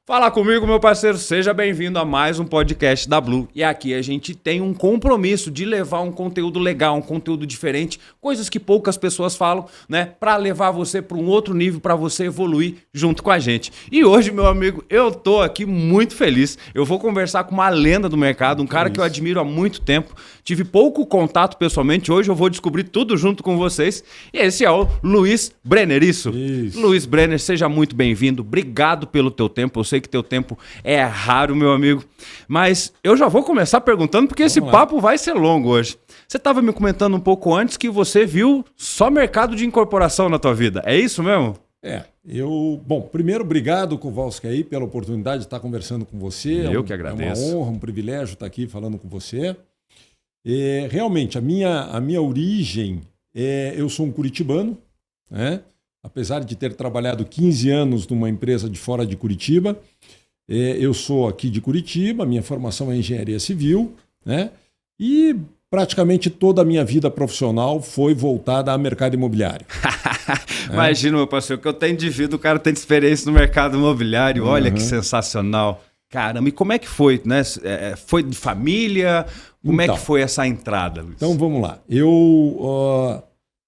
Fala comigo, meu parceiro, seja bem-vindo a mais um podcast da Blue. E aqui a gente tem um compromisso de levar um conteúdo legal, um conteúdo diferente, coisas que poucas pessoas falam, né? Para levar você para um outro nível, para você evoluir junto com a gente. E hoje, meu amigo, eu tô aqui muito feliz. Eu vou conversar com uma lenda do mercado, um cara que eu admiro há muito tempo. Tive pouco contato pessoalmente, hoje eu vou descobrir tudo junto com vocês. E esse é o Luiz Brenner, isso? Luiz Brenner, seja muito bem-vindo. Obrigado pelo teu tempo. Eu sei que teu tempo é raro, meu amigo. Mas eu já vou começar perguntando, porque esse papo vai ser longo hoje. Você estava me comentando um pouco antes que você viu só mercado de incorporação na tua vida. É isso mesmo? Bom, primeiro, obrigado, Kowalski, aí, pela oportunidade de estar conversando com você. Eu que agradeço. É uma honra, um privilégio estar aqui falando com você. Realmente, a minha origem, eu sou um curitibano, né? Apesar de ter trabalhado 15 anos numa empresa de fora de Curitiba, eu sou aqui de Curitiba, minha formação é engenharia civil, né? E praticamente toda a minha vida profissional foi voltada ao mercado imobiliário. Imagina, meu parceiro, o que eu tenho de vida, o cara tem de experiência no mercado imobiliário, olha que sensacional. Caramba, e como é que foi, né? Foi de família? Como é que foi essa entrada, Luiz? Então vamos lá. Eu,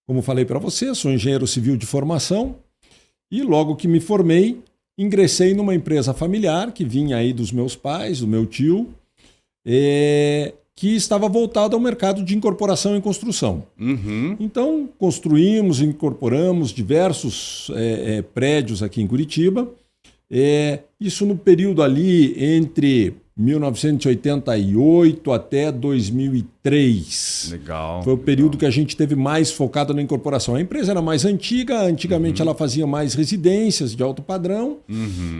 como falei para você, sou engenheiro civil de formação e logo que me formei, ingressei numa empresa familiar que vinha aí dos meus pais, do meu tio, que estava voltado ao mercado de incorporação e construção. Então construímos e incorporamos diversos prédios aqui em Curitiba. Isso no período ali entre 1988 até 2003. Legal. Foi o período que a gente teve mais focado na incorporação. A empresa era mais antiga, antigamente ela fazia mais residências de alto padrão.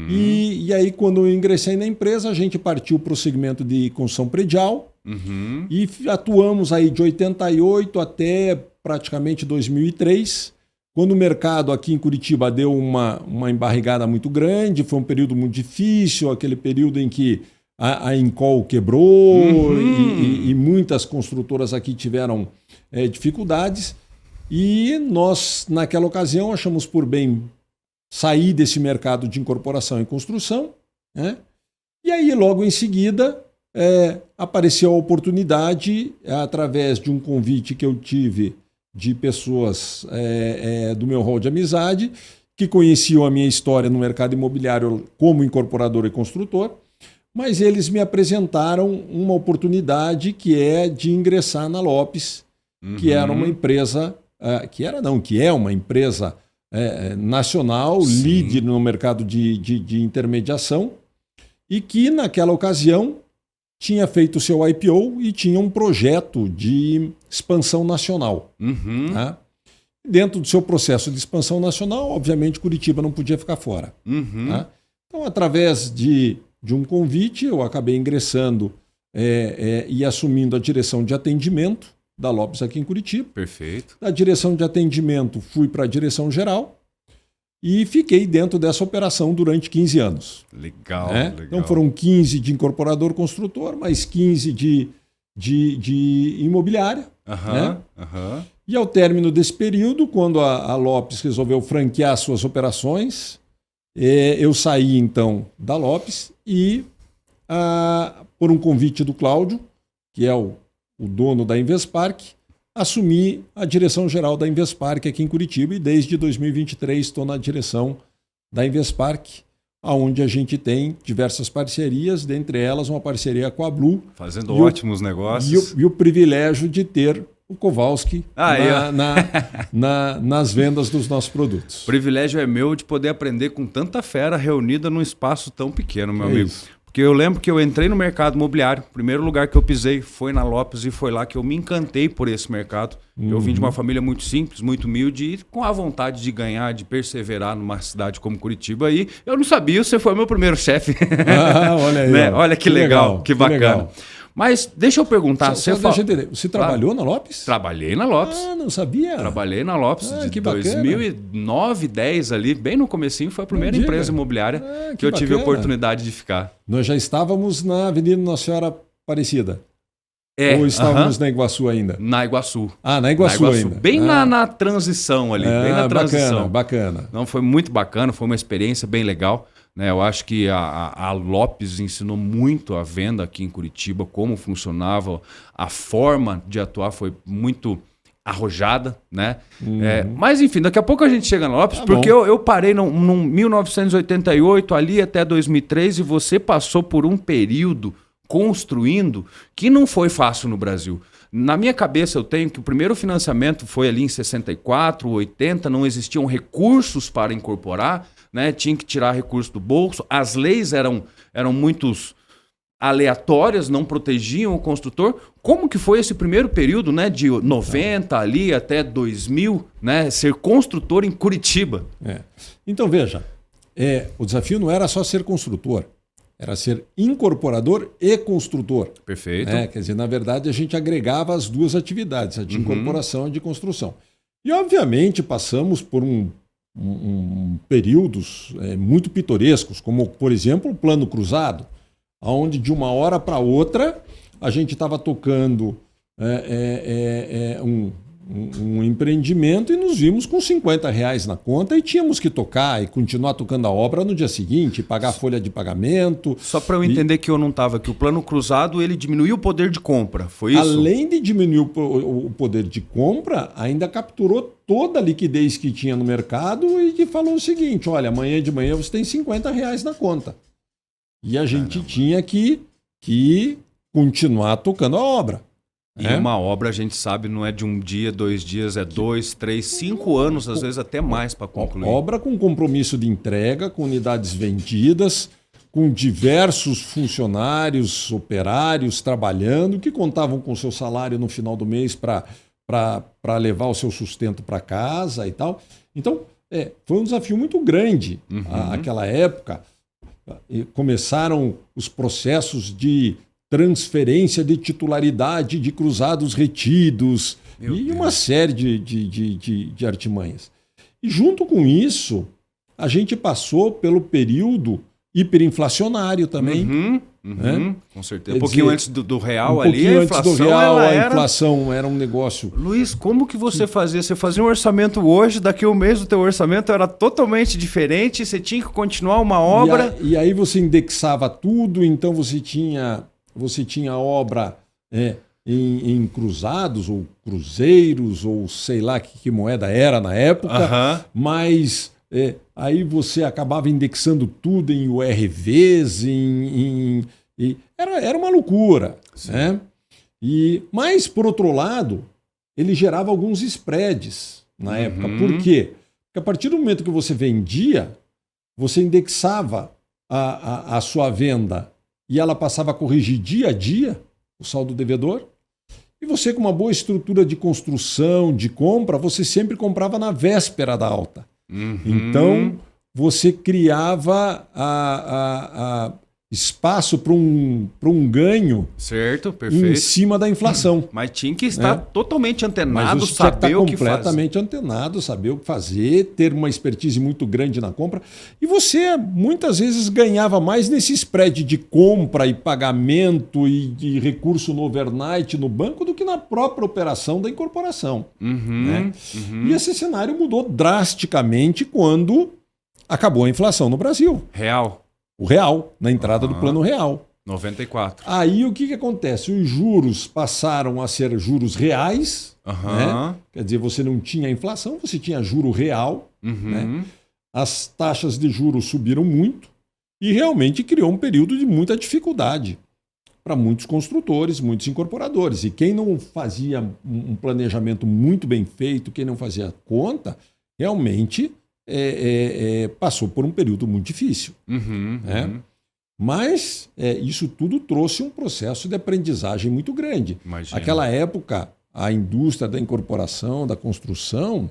E aí, quando eu ingressei na empresa, a gente partiu para o segmento de construção predial. E atuamos aí de 88 até praticamente 2003. Quando o mercado aqui em Curitiba deu uma embarrigada muito grande, foi um período muito difícil, aquele período em que a Incol quebrou e muitas construtoras aqui tiveram dificuldades. E nós, naquela ocasião, achamos por bem sair desse mercado de incorporação e construção, né? E aí, logo em seguida, apareceu a oportunidade, através de um convite que eu tive de pessoas do meu rol de amizade, que conheciam a minha história no mercado imobiliário como incorporador e construtor, mas eles me apresentaram uma oportunidade que é de ingressar na Lopes, que era uma empresa, que é uma empresa nacional, líder no mercado de intermediação, e que naquela ocasião tinha feito o seu IPO e tinha um projeto de expansão nacional. Tá? Dentro do seu processo de expansão nacional, obviamente, Curitiba não podia ficar fora. Tá? Então, através de um convite, eu acabei ingressando e assumindo a direção de atendimento da Lopes aqui em Curitiba. Perfeito. Da direção de atendimento, fui para a direção geral e fiquei dentro dessa operação durante 15 anos. Legal. Então foram 15 de incorporador construtor, mais 15 de imobiliária. E ao término desse período, quando a Lopes resolveu franquear suas operações, eu saí então da Lopes e, por um convite do Cláudio, que é o dono da Invespark, assumi a direção geral da Invespark aqui em Curitiba e desde 2023 estou na direção da Invespark, onde a gente tem diversas parcerias, dentre elas uma parceria com a Blue. Fazendo ótimos negócios. E o privilégio de ter o Kowalski nas vendas dos nossos produtos. O privilégio é meu de poder aprender com tanta fera reunida num espaço tão pequeno, meu amigo. Isso. Porque eu lembro que eu entrei no mercado imobiliário, o primeiro lugar que eu pisei foi na Lopes e foi lá que eu me encantei por esse mercado. Eu vim de uma família muito simples, muito humilde e com a vontade de ganhar, de perseverar numa cidade como Curitiba. E eu não sabia, você foi meu primeiro chefe. Olha aí. Né? Olha que legal, que bacana. Legal. Mas deixa eu perguntar. Deixa eu entender. Você trabalhou na Lopes? Trabalhei na Lopes. Não sabia. Trabalhei na Lopes de 2009, 10 ali, bem no comecinho, foi a primeira empresa imobiliária que eu tive a oportunidade de ficar. Nós já estávamos na Avenida Nossa Senhora Aparecida. Ou estávamos na Iguaçu ainda? Na Iguaçu. Na Iguaçu ainda. Bem na transição ali, bem na transição. Bacana. Não, foi muito bacana, foi uma experiência bem legal. né? Eu acho que a Lopes ensinou muito a venda aqui em Curitiba, como funcionava, a forma de atuar foi muito arrojada, né? Mas enfim, daqui a pouco a gente chega na Lopes, porque eu parei num 1988 ali até 2003 e você passou por um período construindo que não foi fácil no Brasil. Na minha cabeça eu tenho que o primeiro financiamento foi ali em 64, 80, não existiam recursos para incorporar, né? Tinha que tirar recurso do bolso, as leis eram muitos aleatórias, não protegiam o construtor. Como que foi esse primeiro período, né, de 90 ali até 2000, né, ser construtor em Curitiba? Então, veja, o desafio não era só ser construtor, era ser incorporador e construtor. Perfeito. Quer dizer, na verdade, a gente agregava as duas atividades, a de incorporação e a de construção. E, obviamente, passamos por períodos muito pitorescos, como, por exemplo, o Plano Cruzado, onde de uma hora para outra a gente estava tocando um empreendimento e nos vimos com R$50 na conta e tínhamos que tocar e continuar tocando a obra no dia seguinte, pagar a folha de pagamento. Só para eu entender que eu não estava, que o Plano Cruzado ele diminuiu o poder de compra, foi isso? Além de diminuir o poder de compra, ainda capturou toda a liquidez que tinha no mercado e que falou o seguinte, olha, amanhã de manhã você tem R$50 na conta. E a gente tinha que continuar tocando a obra. E uma obra, a gente sabe, não é de um dia, 2 dias, é 2, 3, 5 anos, às vezes até mais para concluir. Obra com compromisso de entrega, com unidades vendidas, com diversos funcionários, operários trabalhando, que contavam com o seu salário no final do mês para levar o seu sustento para casa e tal. Então, foi um desafio muito grande aquela época. Começaram os processos de transferência de titularidade de cruzados retidos uma série de artimanhas. E junto com isso, a gente passou pelo período hiperinflacionário também. Com certeza. Um pouquinho antes do real ali, a inflação era um negócio... Luiz, como que você fazia? Você fazia um orçamento hoje, daqui a um mês o teu orçamento era totalmente diferente, você tinha que continuar uma obra... E aí você indexava tudo, então você tinha obra em cruzados ou cruzeiros, ou sei lá que moeda era na época, mas... aí você acabava indexando tudo em URVs, era uma loucura. Né? Mas, por outro lado, ele gerava alguns spreads na época. Por quê? Porque a partir do momento que você vendia, você indexava a sua venda e ela passava a corrigir dia a dia o saldo devedor. E você, com uma boa estrutura de construção, de compra, você sempre comprava na véspera da alta. Então, você criava espaço para um ganho certo, perfeito. Em cima da inflação. Mas tinha que estar totalmente antenado, saber o que fazer. Completamente antenado, saber o que fazer, ter uma expertise muito grande na compra. E você, muitas vezes, ganhava mais nesse spread de compra e pagamento e de recurso no overnight no banco do que na própria operação da incorporação. Né? E esse cenário mudou drasticamente quando acabou a inflação no Brasil. O real, na entrada do Plano Real. 94. Aí o que acontece? Os juros passaram a ser juros reais. Né? Quer dizer, você não tinha inflação, você tinha juro real. Né? As taxas de juros subiram muito e realmente criou um período de muita dificuldade para muitos construtores, muitos incorporadores. E quem não fazia um planejamento muito bem feito, quem não fazia conta, realmente... passou por um período muito difícil. Né? Mas isso tudo trouxe um processo de aprendizagem muito grande. Imagina. Naquela época, a indústria da incorporação, da construção,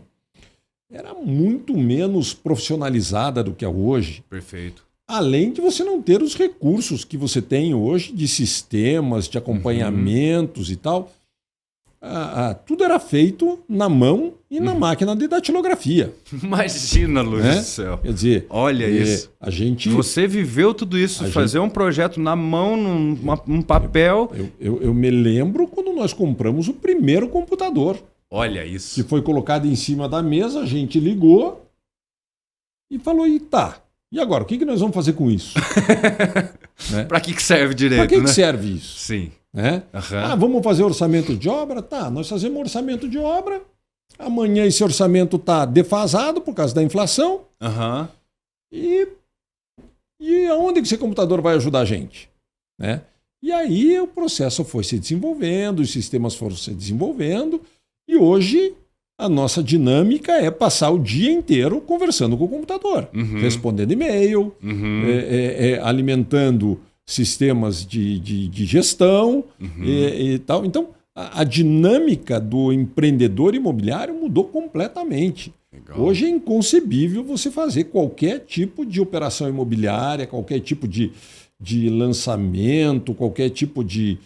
era muito menos profissionalizada do que é hoje. Perfeito. Além de você não ter os recursos que você tem hoje de sistemas, de acompanhamentos e tal. Tudo era feito na mão e na máquina de datilografia. Imagina, Luiz do céu. Quer dizer, olha isso. Você viveu tudo isso, fazer um projeto na mão, num papel. Eu me lembro quando nós compramos o primeiro computador. Olha isso. Que foi colocado em cima da mesa, a gente ligou e falou, E agora, o que nós vamos fazer com isso? Né? Para que serve direito? Para que né? serve isso? Sim. Né? Vamos fazer orçamento de obra? Tá, nós fazemos orçamento de obra. Amanhã esse orçamento está defasado por causa da inflação. E aonde que esse computador vai ajudar a gente? Né? E aí o processo foi se desenvolvendo, os sistemas foram se desenvolvendo, e hoje a nossa dinâmica é passar o dia inteiro conversando com o computador, respondendo e-mail, alimentando sistemas de gestão e tal. Então, a dinâmica do empreendedor imobiliário mudou completamente. Legal. Hoje é inconcebível você fazer qualquer tipo de operação imobiliária, qualquer tipo de lançamento, qualquer tipo de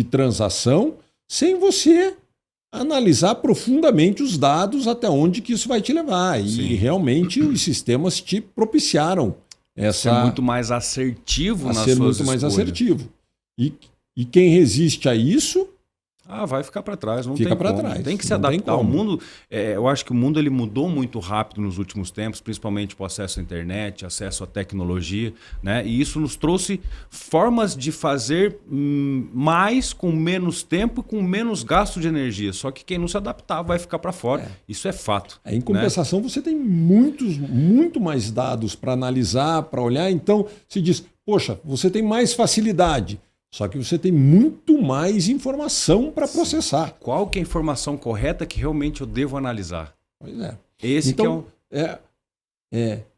transação, sem você analisar profundamente os dados até onde que isso vai te levar. Sim. E realmente os sistemas te propiciaram ser muito mais assertivo nas suas escolhas. Ser muito mais assertivo. E quem resiste a isso... vai ficar para trás, não fica tem para como. Trás. Tem que se adaptar ao mundo. Eu acho que o mundo ele mudou muito rápido nos últimos tempos, principalmente com acesso à internet, acesso à tecnologia, né? E isso nos trouxe formas de fazer mais com menos tempo e com menos gasto de energia. Só que quem não se adaptar vai ficar para fora. Isso é fato. Em compensação, né? Você tem muito mais dados para analisar, para olhar. Então, se diz, poxa, você tem mais facilidade. Só que você tem muito mais informação para processar. Qual que é a informação correta que realmente eu devo analisar? Pois é. Então,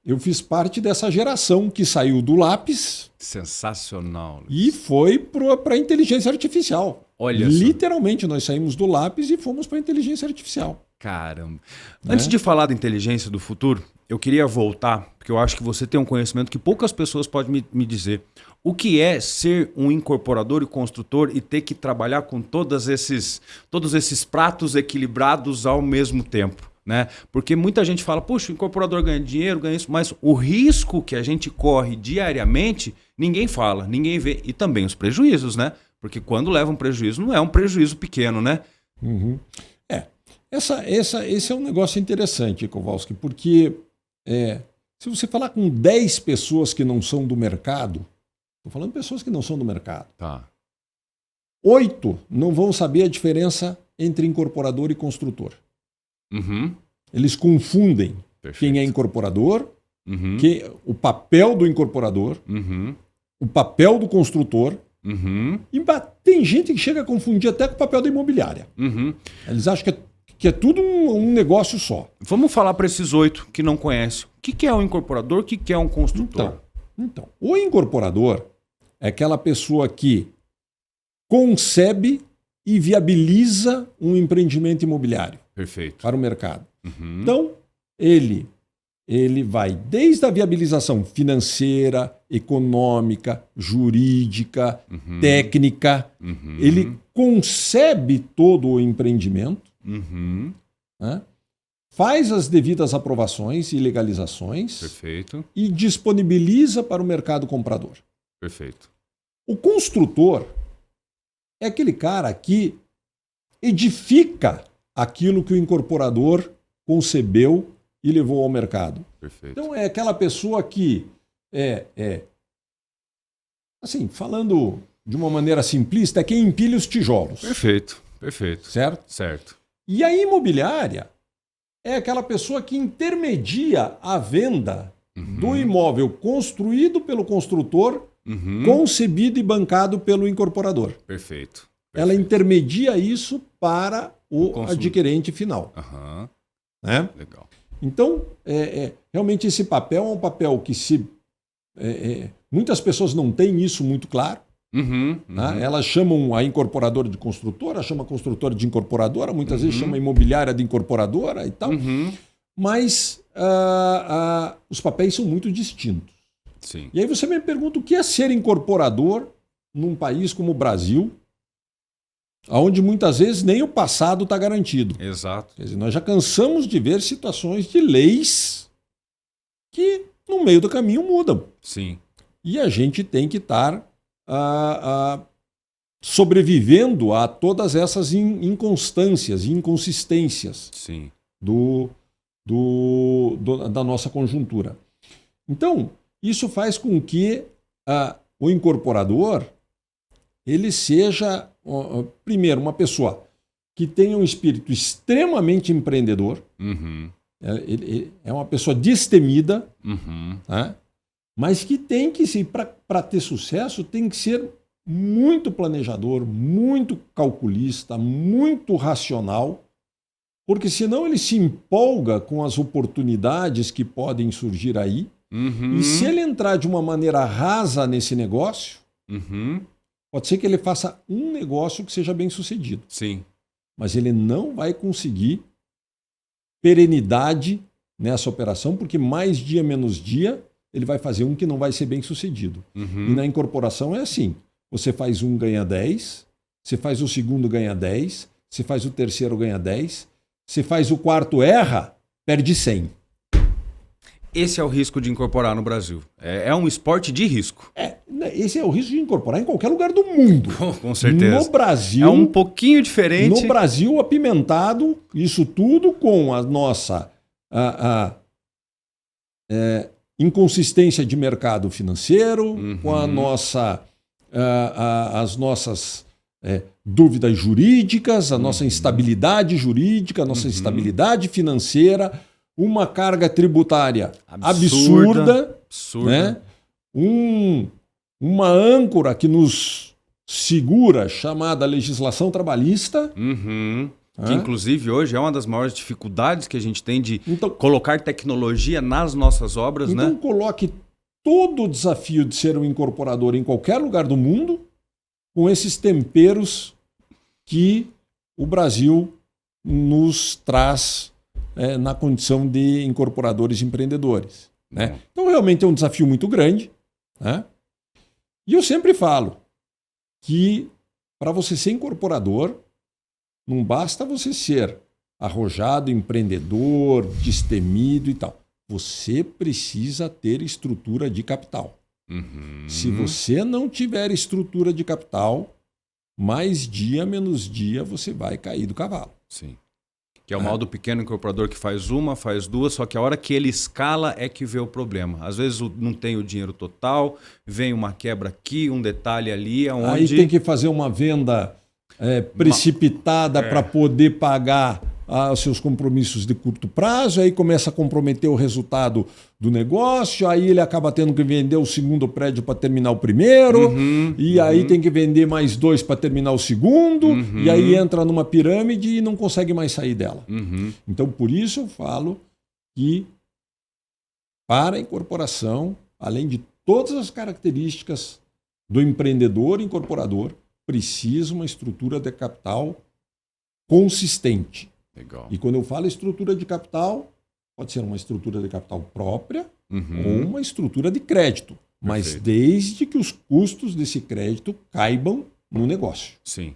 eu fiz parte dessa geração que saiu do lápis. Sensacional. E foi para a inteligência artificial. Olha Literalmente, nós saímos do lápis e fomos para a inteligência artificial. Caramba. Antes de falar da inteligência do futuro, eu queria voltar, porque eu acho que você tem um conhecimento que poucas pessoas podem me dizer. O que é ser um incorporador e construtor e ter que trabalhar com todos esses pratos equilibrados ao mesmo tempo? Né? Porque muita gente fala, puxa, o incorporador ganha dinheiro, ganha isso, mas o risco que a gente corre diariamente, ninguém fala, ninguém vê. E também os prejuízos, né? Porque quando leva um prejuízo, não é um prejuízo pequeno, né? Esse é um negócio interessante, Kowalski, porque se você falar com 10 pessoas que não são do mercado, estou falando de pessoas que não são do mercado, 8 não vão saber a diferença entre incorporador e construtor. Eles confundem quem é incorporador, o papel do incorporador, o papel do construtor. E tem gente que chega a confundir até com o papel da imobiliária. Eles acham que é tudo um negócio só. Vamos falar para esses 8 que não conhecem. O que é um incorporador? O que é um construtor? Então, o incorporador é aquela pessoa que concebe e viabiliza um empreendimento imobiliário. Perfeito. Para o mercado. Então, ele vai desde a viabilização financeira, econômica, jurídica, técnica. Ele concebe todo o empreendimento, né? Faz as devidas aprovações e legalizações. Perfeito. E disponibiliza para o mercado comprador. Perfeito. O construtor é aquele cara que edifica aquilo que o incorporador concebeu e levou ao mercado. Perfeito. Então é aquela pessoa que assim, falando de uma maneira simplista, é quem empilha os tijolos. Perfeito. Certo. E a imobiliária é aquela pessoa que intermedia a venda do imóvel construído pelo construtor, concebido e bancado pelo incorporador. Perfeito. Ela intermedia isso para o adquirente final. Né? Legal. Então, realmente esse papel é um papel que muitas pessoas não têm isso muito claro. Né? Elas chamam a incorporadora de construtora, chamam a construtora de incorporadora, muitas vezes chamam a imobiliária de incorporadora e tal. Mas os papéis são muito distintos. Sim. E aí você me pergunta o que é ser incorporador num país como o Brasil, onde muitas vezes nem o passado está garantido. Exato. Quer dizer, nós já cansamos de ver situações de leis que no meio do caminho mudam. Sim. E a gente tem que estar sobrevivendo a todas essas inconstâncias e inconsistências Sim. da nossa conjuntura. Então, isso faz com que o incorporador ele seja, primeiro, uma pessoa que tenha um espírito extremamente empreendedor. Uhum. Ele é uma pessoa destemida, Uhum. né? Mas que tem que, para ter sucesso, tem que ser muito planejador, muito calculista, muito racional, porque senão ele se empolga com as oportunidades que podem surgir aí. Uhum. E se ele entrar de uma maneira rasa nesse negócio, Uhum. pode ser que ele faça um negócio que seja bem sucedido. Sim. Mas ele não vai conseguir perenidade nessa operação, porque mais dia menos dia ele vai fazer um que não vai ser bem sucedido. Uhum. E na incorporação é assim. Você faz um, ganha 10. Você faz o segundo, ganha 10. Você faz o terceiro, ganha 10. Você faz o quarto, erra, perde 100. Esse é o risco de incorporar no Brasil. É um esporte de risco. Esse é o risco de incorporar em qualquer lugar do mundo. Com certeza. No Brasil, é um pouquinho diferente. No Brasil, apimentado, isso tudo com a nossa inconsistência de mercado financeiro, com a nossa, as nossas dúvidas jurídicas, a nossa instabilidade jurídica, a nossa instabilidade financeira, uma carga tributária absurda. Né? Uma âncora que nos segura, chamada legislação trabalhista. Uhum. Que, inclusive, hoje é uma das maiores dificuldades que a gente tem de então, colocar tecnologia nas nossas obras, então, né? Coloque todo o desafio de ser um incorporador em qualquer lugar do mundo com esses temperos que o Brasil nos traz na condição de incorporadores empreendedores. Né? Então, realmente é um desafio muito grande. Né? E eu sempre falo que para você ser incorporador, não basta você ser arrojado, empreendedor, destemido e tal. Você precisa ter estrutura de capital. Uhum. Se você não tiver estrutura de capital, mais dia menos dia você vai cair do cavalo. Sim. Que é o mal do pequeno incorporador que faz uma, faz duas, só que a hora que ele escala é que vê o problema. Às vezes não tem o dinheiro total, vem uma quebra aqui, um detalhe ali. Onde... Aí tem que fazer uma venda precipitada para poder pagar os seus compromissos de curto prazo, aí começa a comprometer o resultado do negócio, aí ele acaba tendo que vender o segundo prédio para terminar o primeiro, aí tem que vender mais 2 para terminar o segundo, e aí entra numa pirâmide e não consegue mais sair dela. Então, por isso eu falo que para a incorporação, além de todas as características do empreendedor incorporador, precisa uma estrutura de capital consistente. Legal. E quando eu falo estrutura de capital, pode ser uma estrutura de capital própria ou uma estrutura de crédito. Mas Perfeito. desde que os custos desse crédito caibam no negócio. Sim.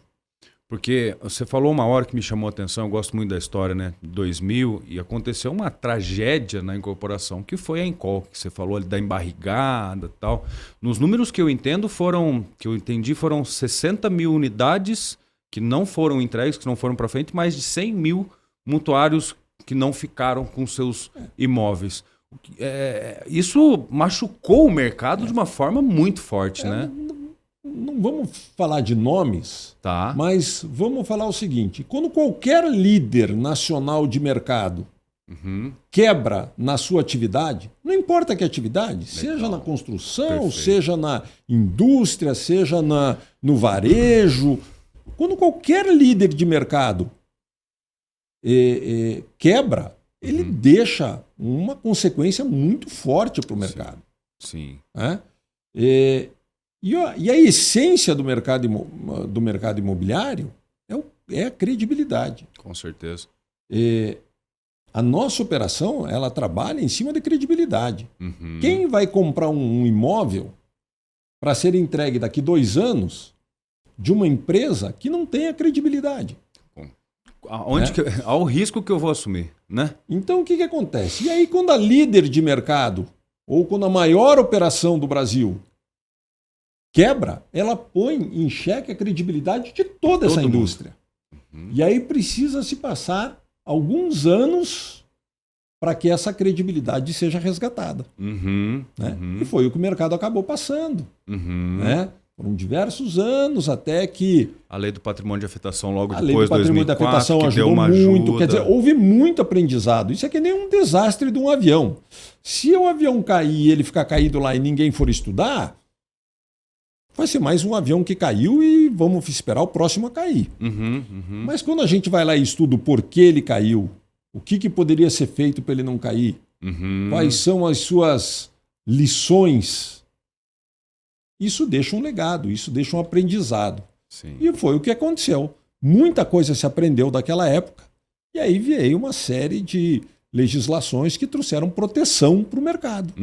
Porque você falou uma hora que me chamou a atenção, eu gosto muito da história, né? 2000, e aconteceu uma tragédia na incorporação, que foi a Encol, que você falou ali da embarrigada e tal. Nos números que eu entendi foram 60 mil unidades que não foram entregues, que não foram para frente, mais de 100 mil mutuários que não ficaram com seus imóveis. Isso machucou o mercado de uma forma muito forte, né? Não vamos falar de nomes, Tá. mas vamos falar o seguinte: quando qualquer líder nacional de mercado quebra na sua atividade, não importa que atividade, seja na construção, Perfeito. seja na indústria, seja no varejo, quando qualquer líder de mercado quebra, ele deixa uma consequência muito forte para o mercado. Sim. Né? E a essência do mercado imobiliário é a credibilidade. Com certeza. A nossa operação, ela trabalha em cima de credibilidade. Quem vai comprar um imóvel para ser entregue daqui 2 anos de uma empresa que não tem a credibilidade? Ao risco que eu vou assumir, né? Então, o que acontece? E aí, quando a líder de mercado, ou quando a maior operação do Brasil quebra, ela põe em xeque a credibilidade de toda essa indústria. E aí precisa se passar alguns anos para que essa credibilidade seja resgatada. Né? E foi o que o mercado acabou passando. Né? Foram diversos anos até que... A lei do patrimônio de afetação logo a depois de 2004, lei do patrimônio de afetação ajudou muito. Quer dizer, houve muito aprendizado. Isso é que nem um desastre de um avião. Se o avião cair e ele ficar caído lá e ninguém for estudar, vai ser mais um avião que caiu e vamos esperar o próximo a cair. Mas quando a gente vai lá e estuda o porquê ele caiu, o que poderia ser feito para ele não cair, quais são as suas lições, isso deixa um legado, isso deixa um aprendizado. Sim. E foi o que aconteceu. Muita coisa se aprendeu daquela época e aí veio uma série de legislações que trouxeram proteção para o mercado.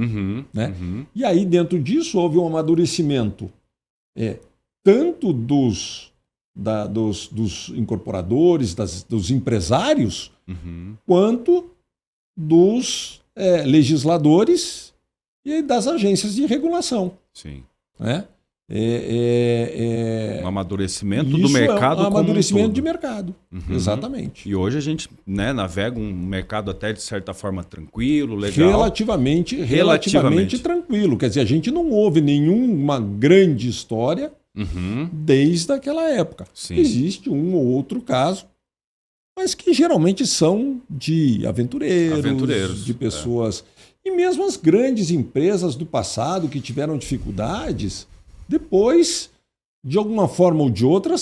Né? E aí dentro disso houve um amadurecimento tanto dos incorporadores, dos empresários, quanto dos legisladores e das agências de regulação. Sim. Né? Um amadurecimento do mercado como um amadurecimento todo. de mercado. Exatamente. E hoje a gente navega um mercado até de certa forma tranquilo, legal. Relativamente tranquilo. Quer dizer, a gente não houve nenhuma grande história desde aquela época. Sim. Existe um ou outro caso, mas que geralmente são de aventureiros. De pessoas... E mesmo as grandes empresas do passado que tiveram dificuldades, depois, de alguma forma ou de outra,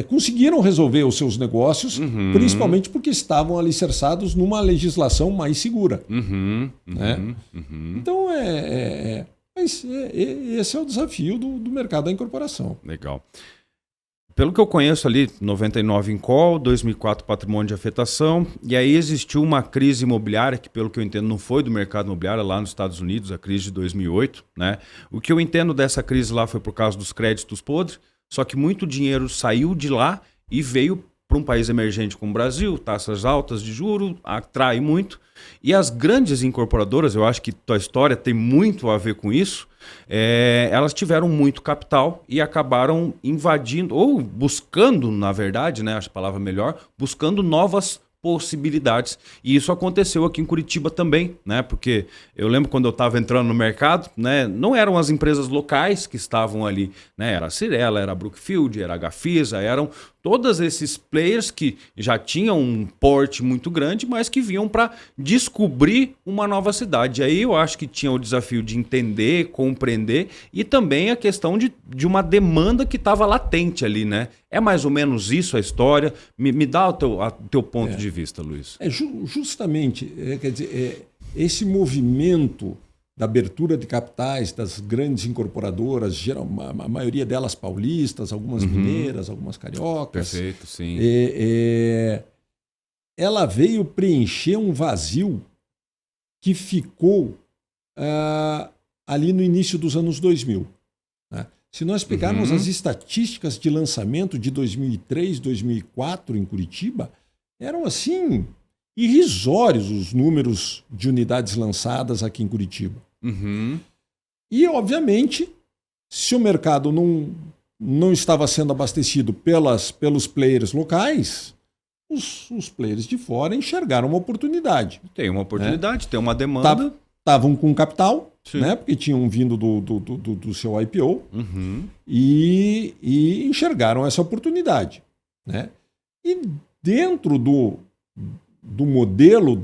conseguiram resolver os seus negócios, principalmente porque estavam alicerçados numa legislação mais segura. Né? Então, mas esse é o desafio do mercado da incorporação. Legal. Pelo que eu conheço ali, 99 em call, 2004 patrimônio de afetação, e aí existiu uma crise imobiliária, que pelo que eu entendo não foi do mercado imobiliário, lá nos Estados Unidos, a crise de 2008. Né? O que eu entendo dessa crise lá foi por causa dos créditos podres, só que muito dinheiro saiu de lá e veio para um país emergente como o Brasil, taxas altas de juros, atrai muito. E as grandes incorporadoras, eu acho que tua história tem muito a ver com isso, elas tiveram muito capital e acabaram invadindo, ou buscando, na verdade, né, acho a palavra melhor, buscando novas possibilidades. E isso aconteceu aqui em Curitiba também, né? Porque eu lembro quando eu estava entrando no mercado, né? Não eram as empresas locais que estavam ali, né? Era a Cirela, era a Brookfield, era a Gafisa, eram todos esses players que já tinham um porte muito grande, mas que vinham para descobrir uma nova cidade. E aí eu acho que tinha o desafio de entender, compreender e também a questão de uma demanda que estava latente ali, né? É mais ou menos isso a história? Me dá o teu ponto de vista, Luiz. Justamente, quer dizer, esse movimento da abertura de capitais das grandes incorporadoras, a maioria delas paulistas, algumas mineiras, algumas cariocas. Perfeito, sim. Ela veio preencher um vazio que ficou ali no início dos anos 2000. Né? Se nós pegarmos as estatísticas de lançamento de 2003, 2004 em Curitiba, eram assim irrisórios os números de unidades lançadas aqui em Curitiba. E, obviamente, se o mercado não estava sendo abastecido pelos players locais, os players de fora enxergaram uma oportunidade. Tem uma oportunidade, tem uma demanda. Estavam com capital, né, porque tinham vindo do seu IPO e enxergaram essa oportunidade. Né? E dentro do modelo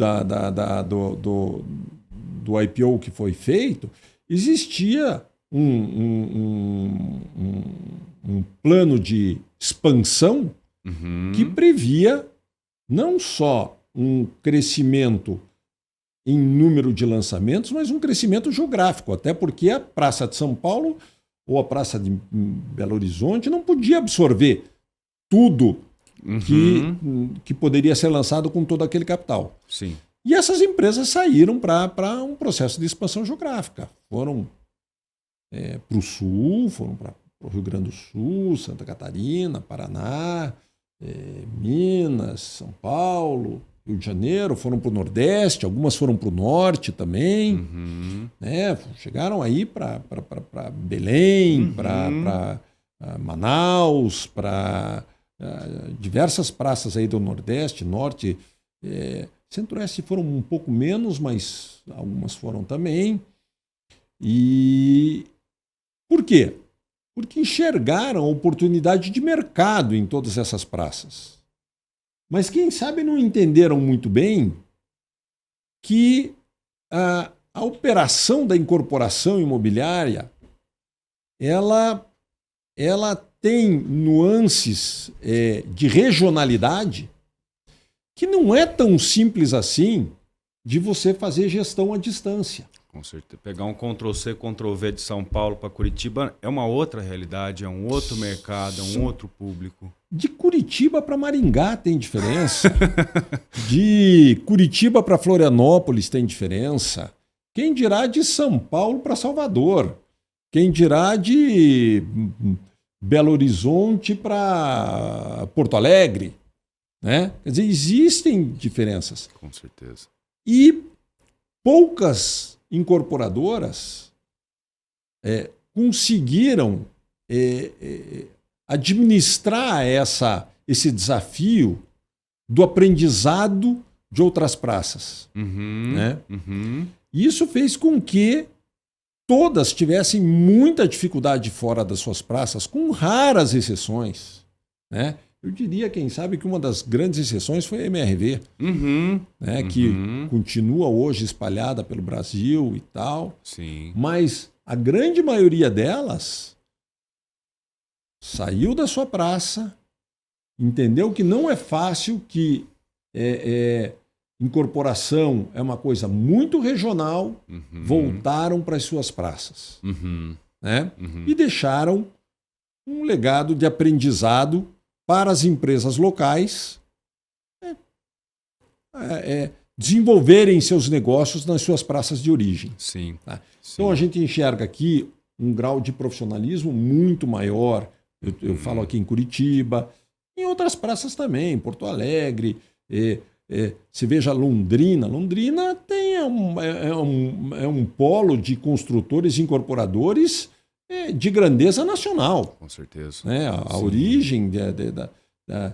do IPO que foi feito, existia um plano de expansão que previa não só um crescimento em número de lançamentos, mas um crescimento geográfico, até porque a Praça de São Paulo ou a Praça de Belo Horizonte não podia absorver tudo que poderia ser lançado com todo aquele capital. Sim. E essas empresas saíram para um processo de expansão geográfica. Foram para o Sul, foram para o Rio Grande do Sul, Santa Catarina, Paraná, Minas, São Paulo, Rio de Janeiro, foram para o Nordeste, algumas foram para o Norte também. Né? Chegaram aí para Belém, para Manaus, para diversas praças aí do Nordeste, Norte, Centro-Oeste foram um pouco menos, mas algumas foram também. E por quê? Porque enxergaram a oportunidade de mercado em todas essas praças. Mas quem sabe não entenderam muito bem que a operação da incorporação imobiliária ela tem nuances de regionalidade que não é tão simples assim de você fazer gestão à distância. Com certeza. Pegar um Ctrl-C, Ctrl-V de São Paulo para Curitiba é uma outra realidade, é um outro mercado, é um outro público. De Curitiba para Maringá tem diferença. De Curitiba para Florianópolis tem diferença. Quem dirá de São Paulo para Salvador? Quem dirá de Belo Horizonte para Porto Alegre? Né? Quer dizer, existem diferenças. Com certeza. E poucas incorporadoras conseguiram administrar esse desafio do aprendizado de outras praças. Né? Isso fez com que todas tivessem muita dificuldade fora das suas praças, com raras exceções. Né? Eu diria, quem sabe, que uma das grandes exceções foi a MRV, né? Que continua hoje espalhada pelo Brasil e tal. Sim. Mas a grande maioria delas saiu da sua praça, entendeu que não é fácil, que incorporação é uma coisa muito regional, voltaram para as suas praças. Né? E deixaram um legado de aprendizado para as empresas locais desenvolverem seus negócios nas suas praças de origem. Sim, tá? sim. Então a gente enxerga aqui um grau de profissionalismo muito maior. Eu falo aqui em Curitiba, em outras praças também, Porto Alegre. Você veja Londrina. Londrina tem um polo de construtores e incorporadores de grandeza nacional. Com certeza. Né? A origem das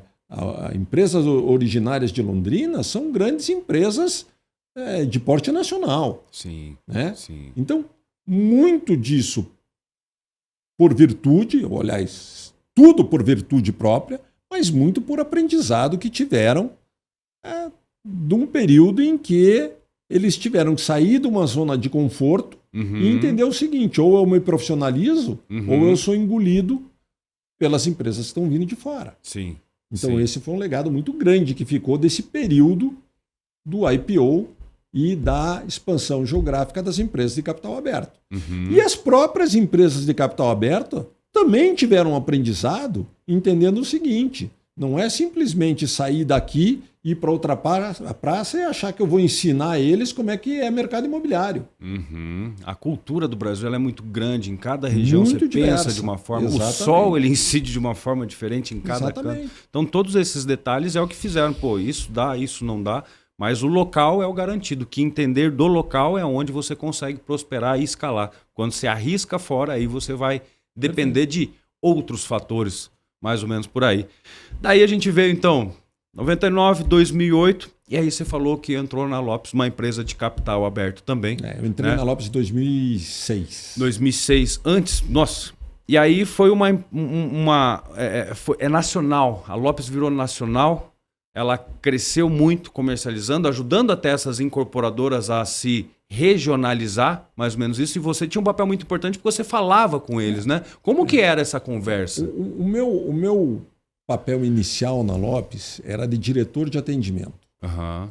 empresas originárias de Londrina são grandes empresas de porte nacional. Sim, né? sim. Então, muito disso por virtude, aliás, tudo por virtude própria, mas muito por aprendizado que tiveram de um período em que eles tiveram que sair de uma zona de conforto e entender o seguinte: ou eu me profissionalizo, ou eu sou engolido pelas empresas que estão vindo de fora. Sim. Então esse foi um legado muito grande que ficou desse período do IPO e da expansão geográfica das empresas de capital aberto. E as próprias empresas de capital aberto também tiveram um aprendizado entendendo o seguinte: não é simplesmente sair daqui, ir para outra praça e achar que eu vou ensinar eles como é que é mercado imobiliário. A cultura do Brasil ela é muito grande. Em cada região muito você diversa. pensa de uma forma. Exatamente. O sol ele incide de uma forma diferente em cada canto. Então todos esses detalhes é o que fizeram. Pô, isso dá, isso não dá. Mas o local é o garantido. Que entender do local é onde você consegue prosperar e escalar. Quando você arrisca fora, aí você vai depender de outros fatores, mais ou menos por aí. Daí a gente veio então 99, 2008, e aí você falou que entrou na Lopes, uma empresa de capital aberto também. Eu entrei na Lopes em 2006. 2006, antes, nossa. E aí foi é nacional, a Lopes virou nacional, ela cresceu muito comercializando, ajudando até essas incorporadoras a se regionalizar, mais ou menos isso, e você tinha um papel muito importante porque você falava com eles, né? Como que era essa conversa? O meu papel inicial na Lopes era de diretor de atendimento. O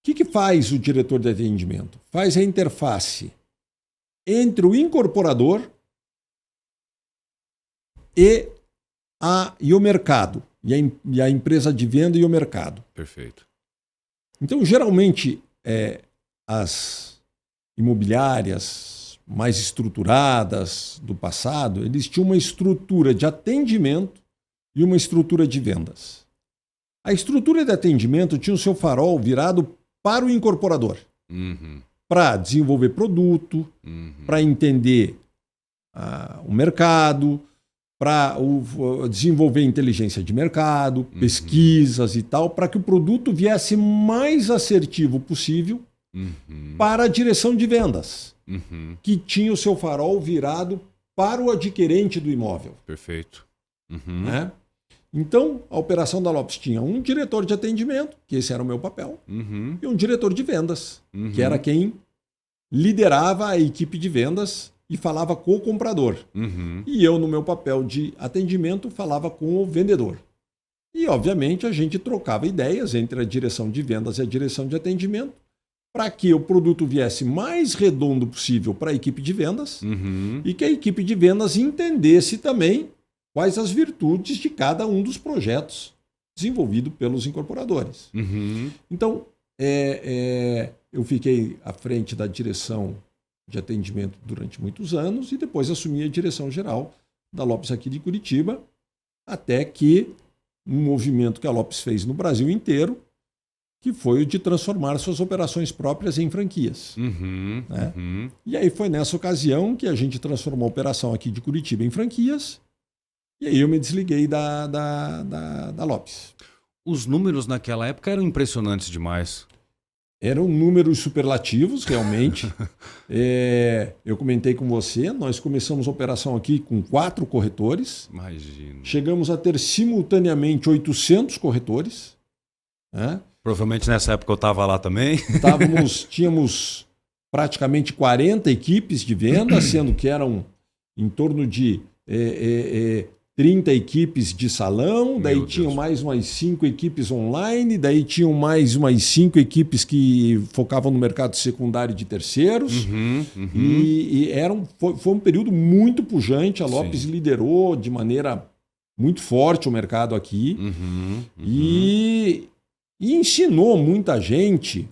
que faz o diretor de atendimento? Faz a interface entre o incorporador e o mercado, e a empresa de venda e o mercado. Perfeito. Então, geralmente, as imobiliárias mais estruturadas do passado, eles tinham uma estrutura de atendimento e uma estrutura de vendas. A estrutura de atendimento tinha o seu farol virado para o incorporador, para desenvolver produto, para entender o mercado, para desenvolver inteligência de mercado, pesquisas e tal, para que o produto viesse mais assertivo possível para a direção de vendas, que tinha o seu farol virado para o adquirente do imóvel. Perfeito. Né? Então, a operação da Lopes tinha um diretor de atendimento, que esse era o meu papel, e um diretor de vendas, que era quem liderava a equipe de vendas e falava com o comprador. E eu, no meu papel de atendimento, falava com o vendedor. E, obviamente, a gente trocava ideias entre a direção de vendas e a direção de atendimento para que o produto viesse mais redondo possível para a equipe de vendas e que a equipe de vendas entendesse também quais as virtudes de cada um dos projetos desenvolvido pelos incorporadores. Então, eu fiquei à frente da direção de atendimento durante muitos anos e depois assumi a direção geral da Lopes aqui de Curitiba, até que um movimento que a Lopes fez no Brasil inteiro, que foi o de transformar suas operações próprias em franquias. Né? E aí foi nessa ocasião que a gente transformou a operação aqui de Curitiba em franquias, e aí eu me desliguei da Lopes. Os números naquela época eram impressionantes demais. Eram números superlativos, realmente. Eu comentei com você, nós começamos a operação aqui com 4 corretores. Imagina. Chegamos a ter simultaneamente 800 corretores. Né? Provavelmente nessa época eu estava lá também. Tínhamos praticamente 40 equipes de venda, sendo que eram em torno de 30 equipes de salão, daí tinham mais umas 5 equipes online, daí tinham mais umas 5 equipes que focavam no mercado secundário de terceiros. E foi um período muito pujante. A Lopes liderou de maneira muito forte o mercado aqui e ensinou muita gente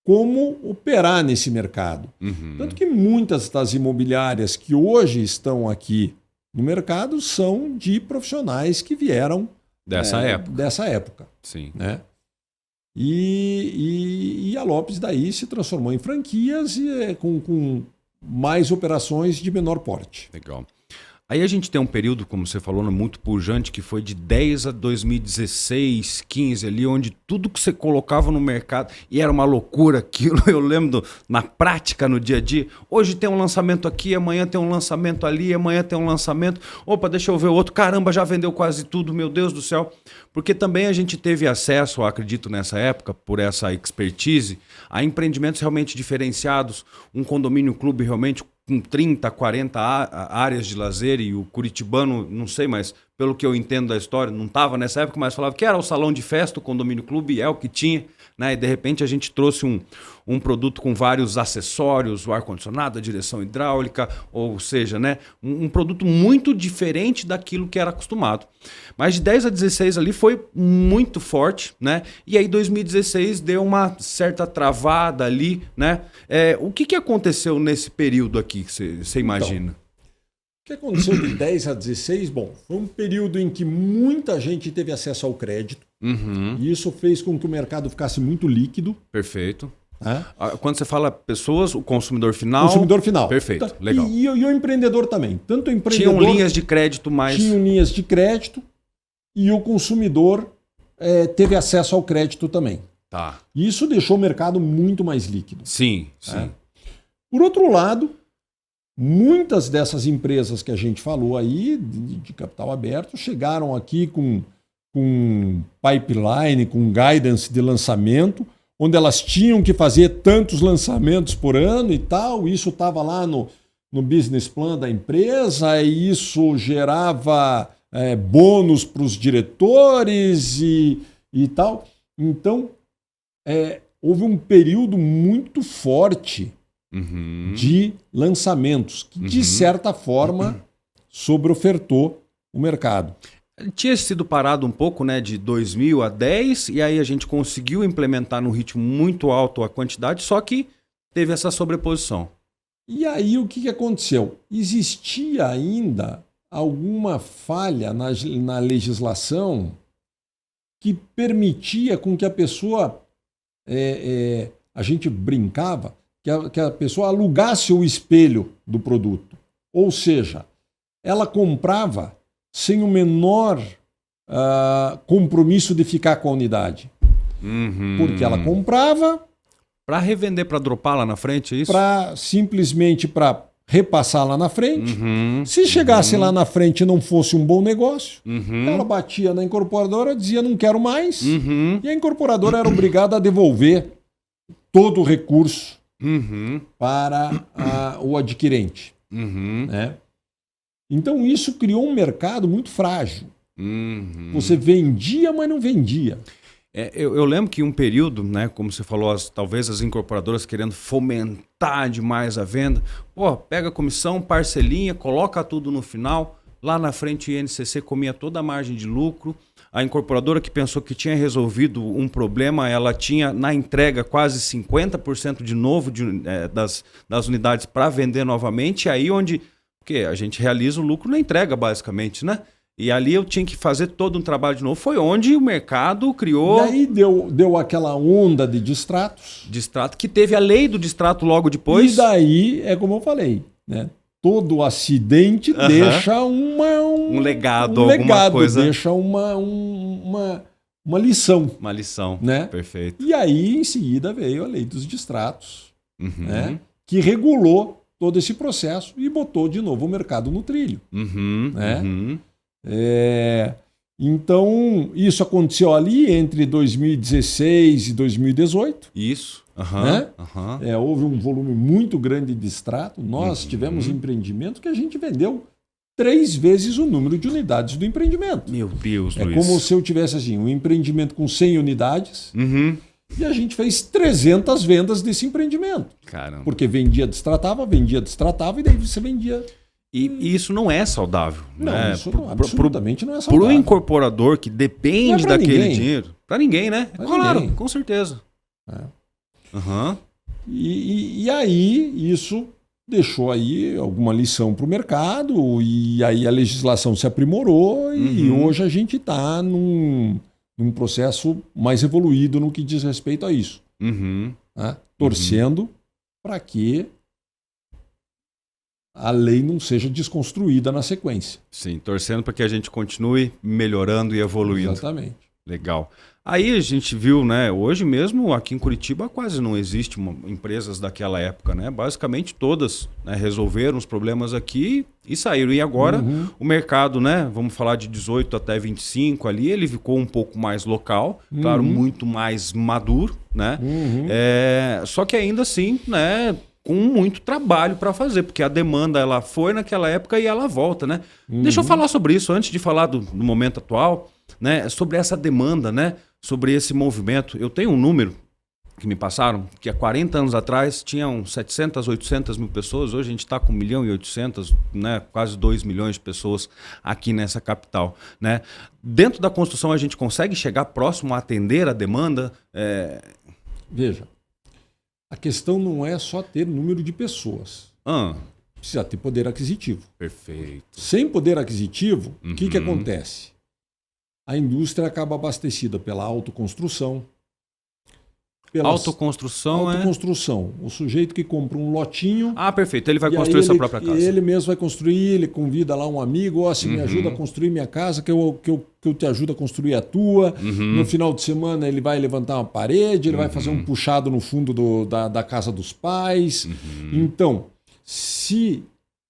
como operar nesse mercado. Tanto que muitas das imobiliárias que hoje estão aqui no mercado são de profissionais que vieram dessa época. Sim. Né? E a Lopes daí se transformou em franquias e com mais operações de menor porte. Legal. Aí a gente tem um período, como você falou, muito pujante, que foi de 10 a 2016, 15 ali, onde tudo que você colocava no mercado, e era uma loucura aquilo, eu lembro na prática, no dia a dia, hoje tem um lançamento aqui, amanhã tem um lançamento ali, amanhã tem um lançamento, opa, deixa eu ver o outro, caramba, já vendeu quase tudo, meu Deus do céu. Porque também a gente teve acesso, eu acredito nessa época, por essa expertise, a empreendimentos realmente diferenciados, um condomínio clube realmente com 30, 40 áreas de lazer, e o curitibano, não sei, mas pelo que eu entendo da história, não estava nessa época, mas falava que era o salão de festa, o condomínio clube, é o que tinha, né? E de repente a gente trouxe um produto com vários acessórios, o ar-condicionado, a direção hidráulica, ou seja, né? Um produto muito diferente daquilo que era acostumado. Mas de 10 a 16 ali foi muito forte, né? E aí 2016 deu uma certa travada ali, né? O que aconteceu nesse período aqui, você imagina? Então, o que aconteceu de 10 a 16? Bom, foi um período em que muita gente teve acesso ao crédito. E isso fez com que o mercado ficasse muito líquido. Perfeito. Quando você fala pessoas, o consumidor final... Consumidor final. Perfeito, legal. E o empreendedor também. Tanto o empreendedor... Tinham linhas de crédito mais... Tinham linhas de crédito e o consumidor teve acesso ao crédito também. Tá. E isso deixou o mercado muito mais líquido. Sim, sim. Por outro lado, muitas dessas empresas que a gente falou aí, de capital aberto, chegaram aqui com pipeline, com guidance de lançamento, onde elas tinham que fazer tantos lançamentos por ano e tal. Isso estava lá no business plan da empresa, e isso gerava bônus para os diretores e tal. Então, houve um período muito forte de lançamentos, que de certa forma sobreofertou o mercado. Tinha sido parado um pouco, né, de 2000 a 10, e aí a gente conseguiu implementar num ritmo muito alto a quantidade, só que teve essa sobreposição. E aí o que aconteceu? Existia ainda alguma falha na legislação que permitia com que a pessoa, a gente brincava, que a pessoa alugasse o espelho do produto. Ou seja, ela comprava sem o menor compromisso de ficar com a unidade. Porque ela comprava... Para revender, para dropar lá na frente, é isso? Simplesmente para repassar lá na frente. Se chegasse lá na frente e não fosse um bom negócio, ela batia na incorporadora, dizia não quero mais, e a incorporadora era obrigada a devolver todo o recurso para o adquirente. Né? Então isso criou um mercado muito frágil. Você vendia, mas não vendia. Eu lembro que um período, né, como você falou, talvez as incorporadoras querendo fomentar demais a venda, pega a comissão, parcelinha, coloca tudo no final, lá na frente o INCC comia toda a margem de lucro, a incorporadora que pensou que tinha resolvido um problema, ela tinha na entrega quase 50% de novo das unidades para vender novamente, aí porque a gente realiza o lucro na entrega basicamente, né? E ali eu tinha que fazer todo um trabalho de novo. Foi onde o mercado criou... E aí deu aquela onda de distratos. Distrato, que teve a lei do distrato logo depois. E daí, é como eu falei, né? Todo acidente deixa um legado, alguma coisa. Deixa uma lição. Uma lição, né? Perfeito. E aí, em seguida, veio a lei dos distratos, né? Que regulou todo esse processo e botou de novo o mercado no trilho. Né? Então, isso aconteceu ali entre 2016 e 2018. Isso. Né? Houve um volume muito grande de extrato. Nós tivemos empreendimento que a gente vendeu 3 vezes o número de unidades do empreendimento. Meu Deus, Luiz. É como se eu tivesse assim, um empreendimento com 100 unidades e a gente fez 300 vendas desse empreendimento. Caramba. Porque vendia, destratava e daí você vendia... E isso não é saudável. Não, né? isso absolutamente não é saudável. Para o incorporador que depende daquele dinheiro. Para ninguém, né? Claro, ninguém. Com certeza. E aí isso deixou aí alguma lição para o mercado e aí a legislação se aprimorou e hoje a gente está num processo mais evoluído no que diz respeito a isso. Né? Torcendo para que a lei não seja desconstruída na sequência. Sim, torcendo para que a gente continue melhorando e evoluindo. Exatamente. Legal. Aí a gente viu, né, hoje mesmo aqui em Curitiba quase não existe empresas daquela época, né? Basicamente todas, né, resolveram os problemas aqui e saíram. E agora o mercado, né, vamos falar de 18 até 25 ali, ele ficou um pouco mais local, claro, muito mais maduro, né? Só que ainda assim, né, com muito trabalho para fazer, porque a demanda ela foi naquela época e ela volta, né? Deixa eu falar sobre isso antes de falar do momento atual, né? Sobre essa demanda, né? Sobre esse movimento. Eu tenho um número que me passaram, que há 40 anos atrás tinham 700, 800 mil pessoas, hoje a gente está com 1.800.000, né? Quase 2 milhões de pessoas aqui nessa capital, né? Dentro da construção a gente consegue chegar próximo a atender a demanda? Veja. A questão não é só ter número de pessoas. Precisa ter poder aquisitivo. Perfeito. Sem poder aquisitivo, o que acontece? A indústria acaba abastecida pela autoconstrução. Autoconstrução. O sujeito que compra um lotinho... perfeito. Ele vai construir sua própria casa. Ele mesmo vai construir, ele convida lá um amigo, me ajuda a construir minha casa, que eu te ajudo a construir a tua. No final de semana ele vai levantar uma parede, ele vai fazer um puxado no fundo da casa dos pais. Então,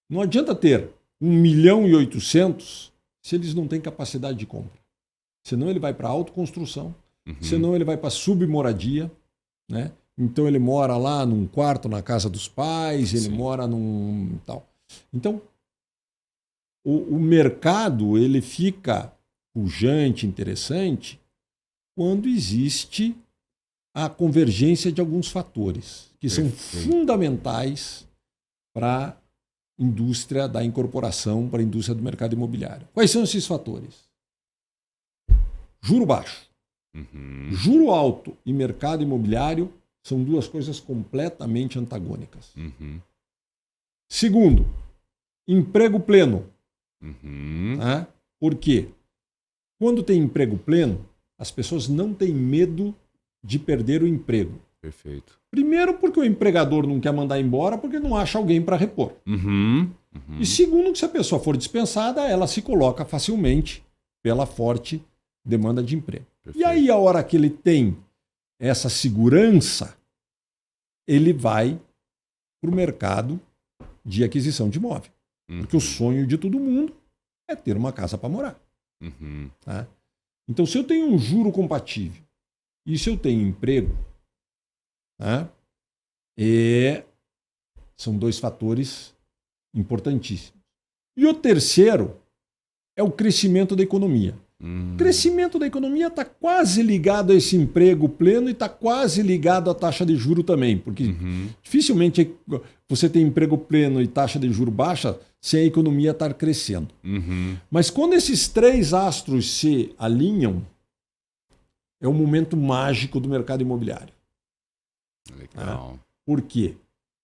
não adianta ter 1.800.000 se eles não têm capacidade de compra. Senão ele vai para a autoconstrução, senão ele vai para a submoradia, né? Então ele mora lá num quarto na casa dos pais, ele mora num tal. Então o mercado ele fica pujante, interessante, quando existe a convergência de alguns fatores que são fundamentais para a indústria da incorporação, para a indústria do mercado imobiliário. Quais são esses fatores? Juro baixo. Juro alto e mercado imobiliário são duas coisas completamente antagônicas. Segundo, emprego pleno. Por quê? Quando tem emprego pleno, as pessoas não têm medo de perder o emprego. Perfeito. Primeiro porque o empregador não quer mandar embora porque não acha alguém para repor. E segundo, que se a pessoa for dispensada, ela se coloca facilmente pela forte demanda de emprego. Perfeito. E aí, a hora que ele tem essa segurança, ele vai para o mercado de aquisição de imóvel. Porque o sonho de todo mundo é ter uma casa para morar. Tá? Então, se eu tenho um juro compatível e se eu tenho emprego, tá? São dois fatores importantíssimos. E o terceiro é o crescimento da economia. O crescimento da economia está quase ligado a esse emprego pleno e está quase ligado à taxa de juro também, porque dificilmente você tem emprego pleno e taxa de juro baixa sem a economia estar crescendo. Mas quando esses três astros se alinham, é o momento mágico do mercado imobiliário. Legal. Por quê?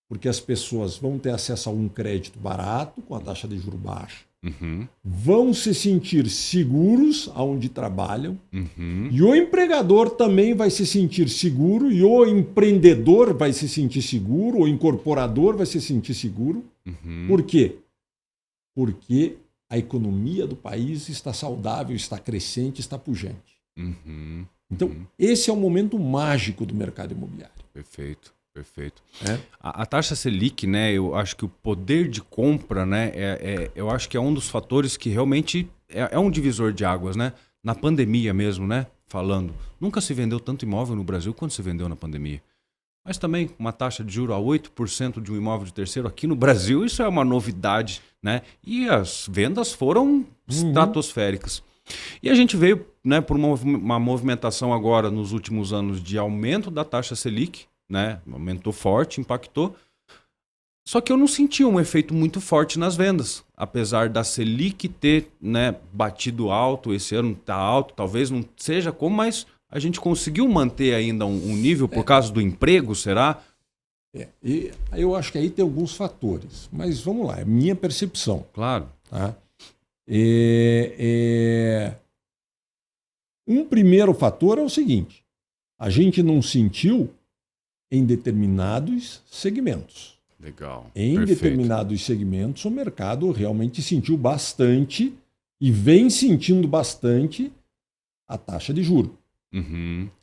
Porque as pessoas vão ter acesso a um crédito barato, com a taxa de juro baixa, vão se sentir seguros aonde trabalham, e o empregador também vai se sentir seguro, e o empreendedor vai se sentir seguro, o incorporador vai se sentir seguro. Por quê? Porque a economia do país está saudável, está crescente, está pujante. Então, esse é o momento mágico do mercado imobiliário. Perfeito. Perfeito. A taxa Selic, né? Eu acho que o poder de compra, né? Eu acho que é um dos fatores que realmente é um divisor de águas, né? Na pandemia mesmo, né? Falando, nunca se vendeu tanto imóvel no Brasil quanto se vendeu na pandemia. Mas também uma taxa de juros a 8% de um imóvel de terceiro aqui no Brasil, isso é uma novidade, né? E as vendas foram estratosféricas. E a gente veio, né, por uma movimentação agora nos últimos anos de aumento da taxa Selic, né? Aumentou forte, impactou. Só que eu não senti um efeito muito forte nas vendas. Apesar da Selic ter, né, batido alto, esse ano está alto, talvez não seja como, mas a gente conseguiu manter ainda um nível por causa do emprego, será? E eu acho que aí tem alguns fatores. Mas vamos lá, é minha percepção. Claro. Tá? Um primeiro fator é o seguinte: a gente não sentiu em determinados segmentos. Legal. Em determinados segmentos, o mercado realmente sentiu bastante e vem sentindo bastante a taxa de juros.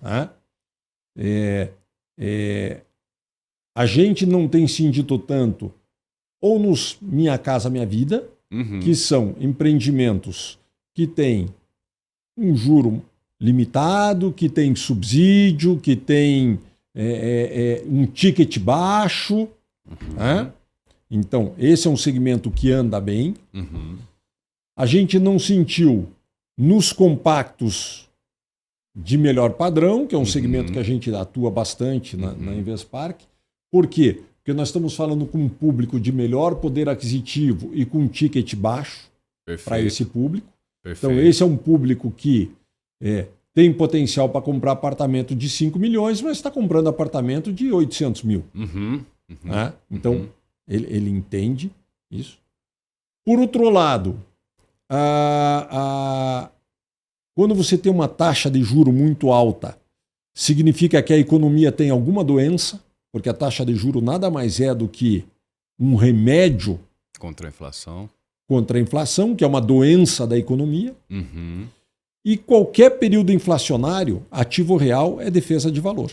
Tá? A gente não tem sentido tanto ou nos Minha Casa Minha Vida, que são empreendimentos que têm um juro limitado, que tem subsídio, que tem um ticket baixo. Né? Então, esse é um segmento que anda bem. A gente não sentiu nos compactos de melhor padrão, que é um segmento que a gente atua bastante na Investpark. Por quê? Porque nós estamos falando com um público de melhor poder aquisitivo e com um ticket baixo para esse público. Então, esse é um público que tem potencial para comprar apartamento de 5 milhões, mas está comprando apartamento de 800 mil. Né? Então, ele entende isso. Por outro lado, quando você tem uma taxa de juro muito alta, significa que a economia tem alguma doença, porque a taxa de juro nada mais é do que um remédio contra a inflação. Contra a inflação, que é uma doença da economia. E qualquer período inflacionário, ativo real é defesa de valor.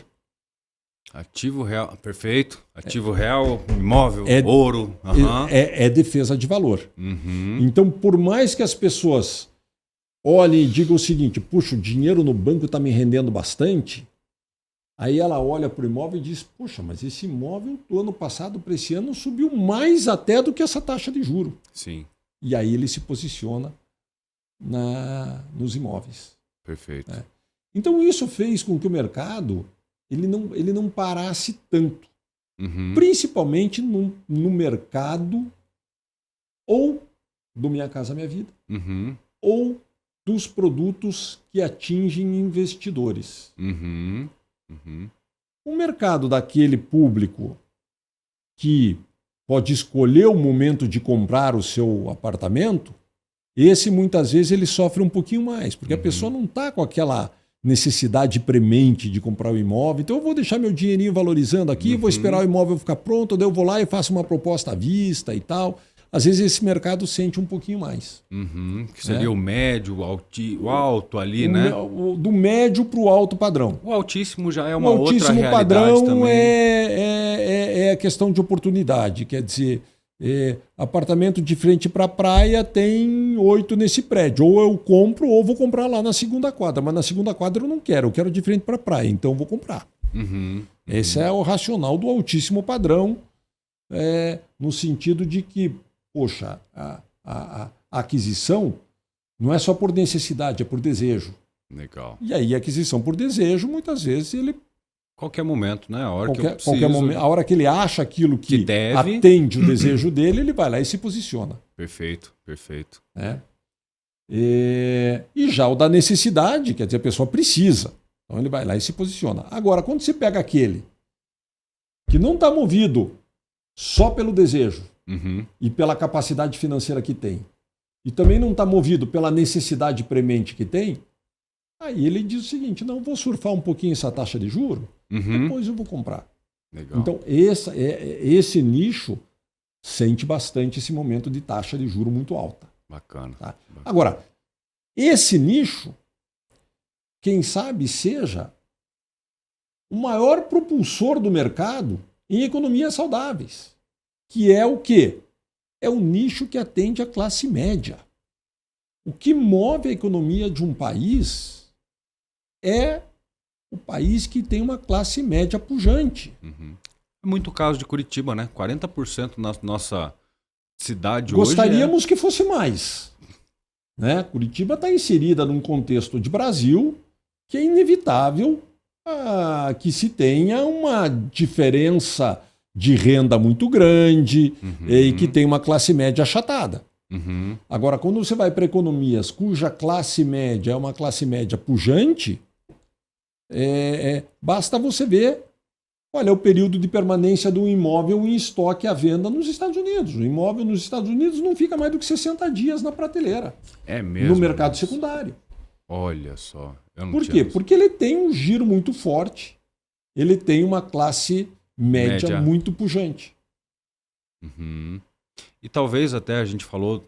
Ativo real, perfeito. Ativo real, imóvel, ouro. É defesa de valor. Então, por mais que as pessoas olhem e digam o seguinte: puxa, o dinheiro no banco está me rendendo bastante. Aí ela olha para o imóvel e diz: puxa, mas esse imóvel do ano passado para esse ano subiu mais até do que essa taxa de juro. Sim. E aí ele se posiciona nos imóveis. Perfeito. Então isso fez com que o mercado ele não parasse tanto. Principalmente no mercado ou do Minha Casa Minha Vida ou dos produtos que atingem investidores. O mercado daquele público que pode escolher o momento de comprar o seu apartamento, esse muitas vezes ele sofre um pouquinho mais, porque a pessoa não está com aquela necessidade premente de comprar o imóvel. Então eu vou deixar meu dinheirinho valorizando aqui, vou esperar o imóvel ficar pronto, daí eu vou lá e faço uma proposta à vista e tal. às vezes esse mercado sente um pouquinho mais. Que seria o médio, o alto ali, né? Do médio para o alto padrão. O altíssimo já é uma outra realidade também. O altíssimo padrão é a questão de oportunidade. Quer dizer, apartamento de frente para a praia tem 8 nesse prédio. Ou eu compro ou vou comprar lá na segunda quadra. Mas na segunda quadra eu não quero. Eu quero de frente para a praia, então eu vou comprar. Esse é o racional do altíssimo padrão, no sentido de que, poxa, a aquisição não é só por necessidade, é por desejo. Legal. E aí a aquisição por desejo, muitas vezes, ele... Qualquer momento, né? A hora que eu preciso... a hora que ele acha aquilo que deve... atende o desejo dele, ele vai lá e se posiciona. Perfeito, perfeito. E já o da necessidade, quer dizer, a pessoa precisa. Então ele vai lá e se posiciona. Agora, quando você pega aquele que não está movido só pelo desejo e pela capacidade financeira que tem, e também não está movido pela necessidade premente que tem, aí ele diz o seguinte: não, vou surfar um pouquinho essa taxa de juros, depois eu vou comprar. Legal. Então esse nicho sente bastante esse momento de taxa de juros muito alta. Bacana. Tá? Agora, esse nicho, quem sabe seja o maior propulsor do mercado em economias saudáveis, que é o quê? É o nicho que atende a classe média. O que move a economia de um país é o país que tem uma classe média pujante. É muito caso de Curitiba, né? 40% na nossa cidade Gostaríamos hoje que fosse mais. Né? Curitiba está inserida num contexto de Brasil que é inevitável que se tenha uma diferença de renda muito grande e que tem uma classe média achatada. Agora, quando você vai para economias cuja classe média é uma classe média pujante, basta você ver, olha, o período de permanência do imóvel em estoque à venda nos Estados Unidos. O imóvel nos Estados Unidos não fica mais do que 60 dias na prateleira. É mesmo? No mercado secundário. Olha só. Por quê? Porque ele tem um giro muito forte. Ele tem uma classe média muito pujante. E talvez até a gente falou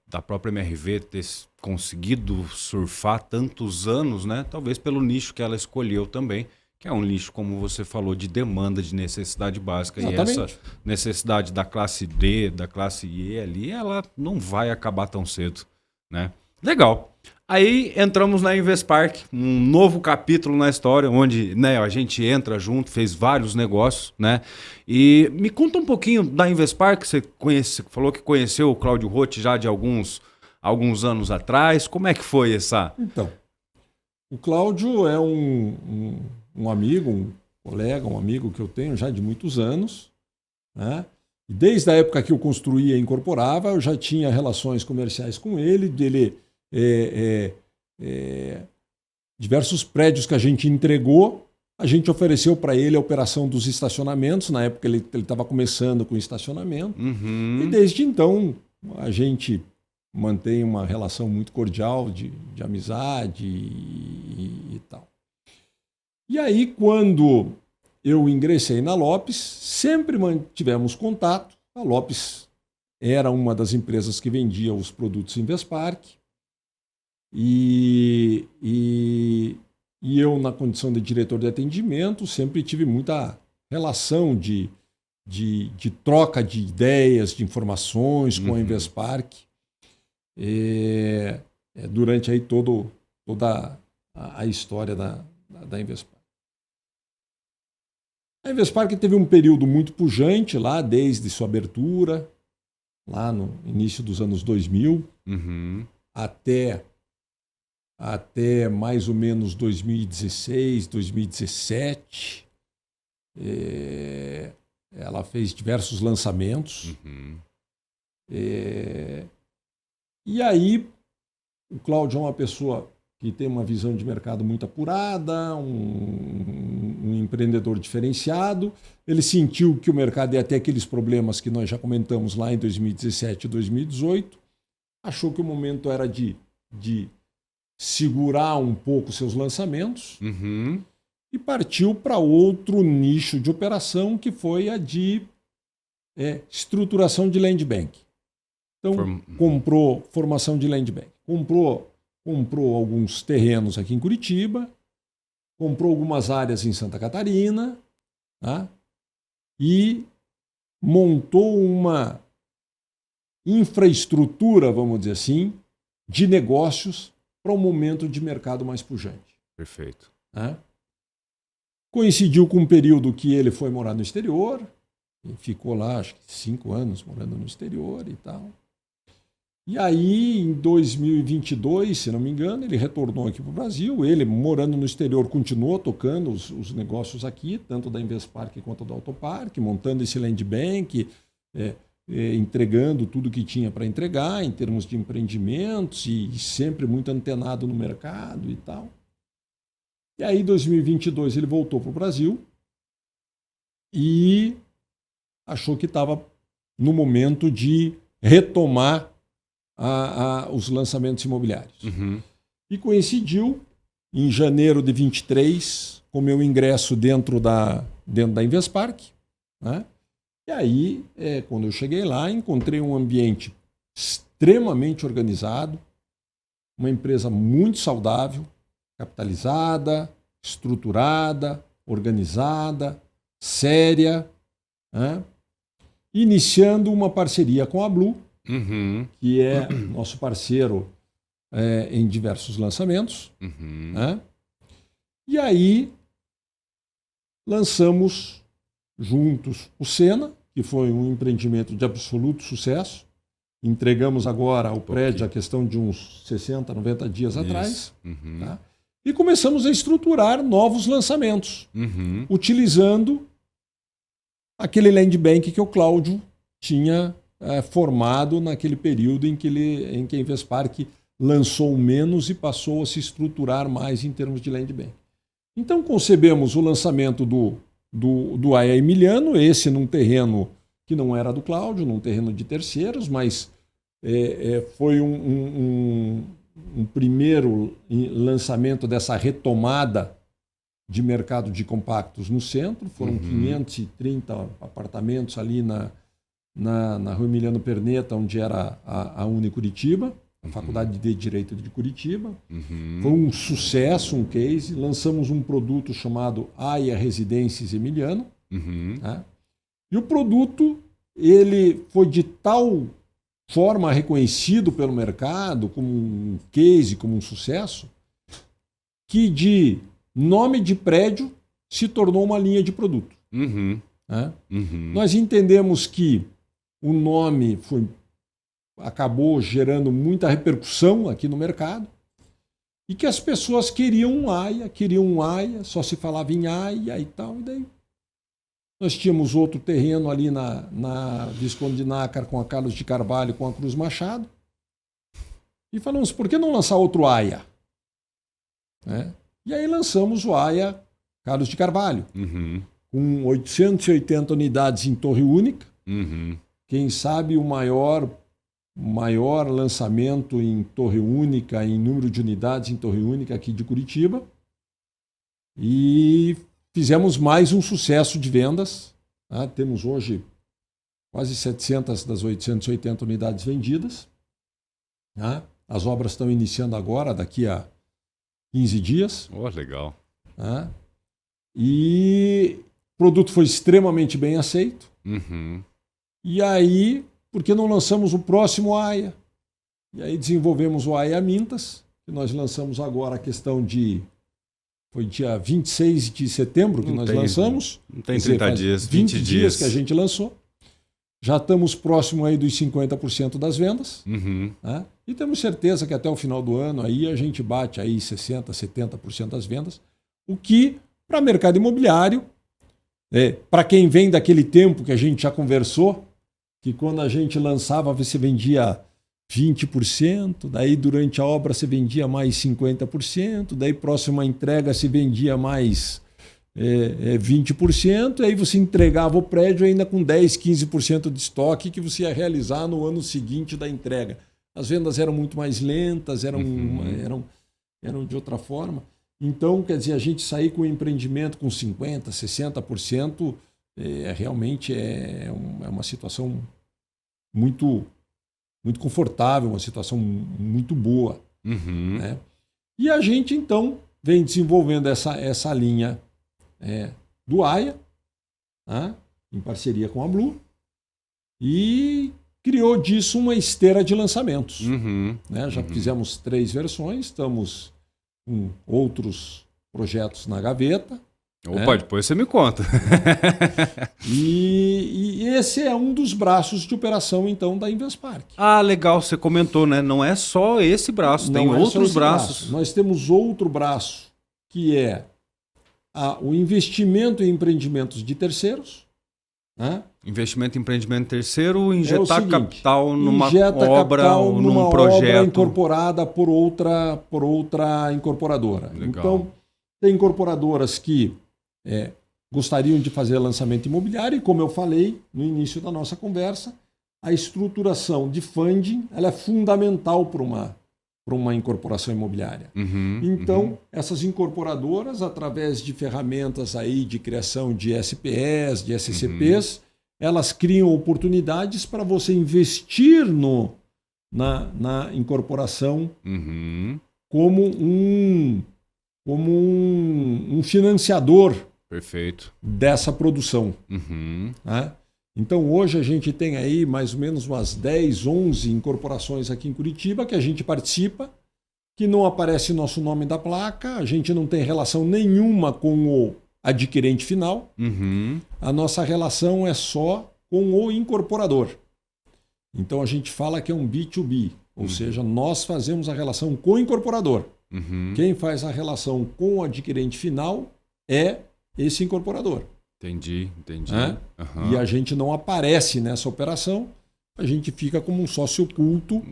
da própria MRV ter conseguido surfar tantos anos, né? Talvez pelo nicho que ela escolheu também, que é um nicho, como você falou, de demanda, de necessidade básica. Exatamente. E essa necessidade da classe D, da classe E ali, ela não vai acabar tão cedo, né? Legal. Aí entramos na Invespark, um novo capítulo na história, onde, né, a gente entra junto, fez vários negócios, né? E me conta um pouquinho da Invespark. Você falou que conheceu o Cláudio Roth já de alguns anos atrás. Como é que foi essa? Então, o Cláudio é um amigo, um colega, um amigo que eu tenho já de muitos anos, né? E desde a época que eu construía e incorporava, eu já tinha relações comerciais com ele, diversos prédios que a gente entregou, a gente ofereceu para ele a operação dos estacionamentos. Na época ele estava começando com estacionamento. E desde então a gente mantém uma relação muito cordial de amizade e tal. E aí, quando eu ingressei na Lopes, sempre mantivemos contato. A Lopes era uma das empresas que vendia os produtos Invespark. E eu, na condição de diretor de atendimento, sempre tive muita relação de troca de ideias, de informações com a Invespark, durante aí toda a história da Invespark. A Invespark teve um período muito pujante lá, desde sua abertura, lá no início dos anos 2000, até mais ou menos 2016, 2017. Ela fez diversos lançamentos. E aí, o Cláudio é uma pessoa que tem uma visão de mercado muito apurada, um empreendedor diferenciado. Ele sentiu que o mercado ia ter aqueles problemas que nós já comentamos lá em 2017 e 2018. Achou que o momento era de segurar um pouco seus lançamentos e partiu para outro nicho de operação, que foi a de estruturação de land bank. Então, comprou formação de land bank. Comprou alguns terrenos aqui em Curitiba, comprou algumas áreas em Santa Catarina, tá? E montou uma infraestrutura, vamos dizer assim, de negócios para um momento de mercado mais pujante. Perfeito. Tá? Coincidiu com um período que ele foi morar no exterior, e ficou lá, acho que 5 anos morando no exterior e tal. E aí, em 2022, se não me engano, ele retornou aqui para o Brasil. Ele, morando no exterior, continuou tocando os negócios aqui, tanto da Investpark quanto da Autopark, montando esse land bank, entregando tudo que tinha para entregar em termos de empreendimentos e sempre muito antenado no mercado e tal. E aí, em 2022, ele voltou para o Brasil e achou que estava no momento de retomar os lançamentos imobiliários. Uhum. E coincidiu, em janeiro de 23, com o meu ingresso dentro da Investpark. Né? E aí, quando eu cheguei lá, encontrei um ambiente extremamente organizado, uma empresa muito saudável, capitalizada, estruturada, organizada, séria, né? Iniciando uma parceria com a Blue, Uhum. que é nosso parceiro em diversos lançamentos. Uhum. Né? E aí lançamos juntos o Sena, que foi um empreendimento de absoluto sucesso. Entregamos agora o prédio a questão de uns 60, 90 dias atrás. Uhum. Tá? E começamos a estruturar novos lançamentos, Uhum. utilizando aquele land bank que o Cláudio tinha formado naquele período em que a Investpark lançou menos e passou a se estruturar mais em termos de land bank. Então concebemos o lançamento do AIA Emiliano, esse num terreno que não era do Cláudio, num terreno de terceiros, mas foi um primeiro lançamento dessa retomada de mercado de compactos no centro. Foram 530 apartamentos ali na Rua Emiliano Perneta, onde era a Unicuritiba, a Faculdade de Direito de Curitiba. Foi um sucesso, um case. Lançamos um produto chamado AIA Residências Emiliano. Né? E o produto ele foi de tal forma reconhecido pelo mercado como um case, como um sucesso, que de nome de prédio se tornou uma linha de produto. Né? Nós entendemos que o nome acabou gerando muita repercussão aqui no mercado e que as pessoas queriam um AIA, só se falava em AIA e tal. E daí nós tínhamos outro terreno ali na Visconde de Nácar com a Carlos de Carvalho, com a Cruz Machado. E falamos, por que não lançar outro AIA? Né? E aí lançamos o AIA Carlos de Carvalho, com 880 unidades em torre única. Quem sabe o maior lançamento em torre única, em número de unidades em torre única aqui de Curitiba. E fizemos mais um sucesso de vendas. Tá? Temos hoje quase 700 das 880 unidades vendidas. Tá? As obras estão iniciando agora, daqui a 15 dias. Oh, legal. Tá? E o produto foi extremamente bem aceito. E aí, por que não lançamos o próximo AIA? E aí desenvolvemos o AIA Mintas, que nós lançamos agora a questão de... Foi dia 26 de setembro que nós lançamos. Não tem 30 dias, 20 dias que a gente lançou. Já estamos próximo aí dos 50% das vendas. Né? E temos certeza que até o final do ano aí a gente bate aí 60%, 70% das vendas. O que, para mercado imobiliário, para quem vem daquele tempo que a gente já conversou, que quando a gente lançava você vendia 20%, daí durante a obra você vendia mais 50%, daí próxima entrega você vendia mais 20%, aí você entregava o prédio ainda com 10%, 15% de estoque que você ia realizar no ano seguinte da entrega. As vendas eram muito mais lentas, eram de outra forma. Então, quer dizer, a gente sair com o empreendimento com 50%, 60%, realmente é uma situação muito muito confortável, uma situação muito boa. Uhum. Né? E a gente, então, vem desenvolvendo essa linha do AIA, né? Em parceria com a Blue, e criou disso uma esteira de lançamentos. Uhum. Né? Já fizemos 3 versões, estamos com outros projetos na gaveta. Opa, depois você me conta. E esse é um dos braços de operação, então, da Investpark. Ah, legal, você comentou, né? Não é só esse braço, tem outros braços. Nós temos outro braço, que é o investimento em empreendimentos de terceiros. Né? Investimento em empreendimento terceiro, injetar seguinte, capital numa capital num projeto. Obra incorporada por outra incorporadora. Legal. Então, tem incorporadoras que gostariam de fazer lançamento imobiliário e, como eu falei no início da nossa conversa, a estruturação de funding ela é fundamental para uma incorporação imobiliária. Então, essas incorporadoras, através de ferramentas aí de criação de SPEs, de SCPs, elas criam oportunidades para você investir na incorporação como um financiador. Perfeito. Dessa produção. Né? Então, hoje a gente tem aí mais ou menos umas 10, 11 incorporações aqui em Curitiba que a gente participa, que não aparece nosso nome da placa, a gente não tem relação nenhuma com o adquirente final, a nossa relação é só com o incorporador. Então, a gente fala que é um B2B, ou seja, nós fazemos a relação com o incorporador. Quem faz a relação com o adquirente final é esse incorporador. Entendi. E a gente não aparece nessa operação, a gente fica como um sócio oculto.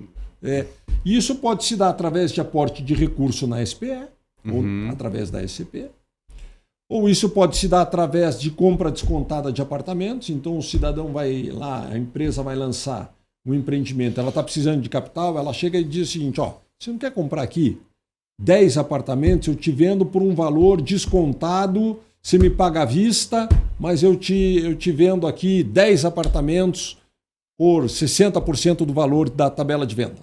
E isso pode se dar através de aporte de recurso na SPE, ou através da SCP, ou isso pode se dar através de compra descontada de apartamentos. Então o cidadão vai lá, a empresa vai lançar um empreendimento, ela está precisando de capital, ela chega e diz o seguinte: você não quer comprar aqui 10 apartamentos, eu te vendo por um valor descontado, você me paga à vista, mas eu te vendo aqui 10 apartamentos por 60% do valor da tabela de venda.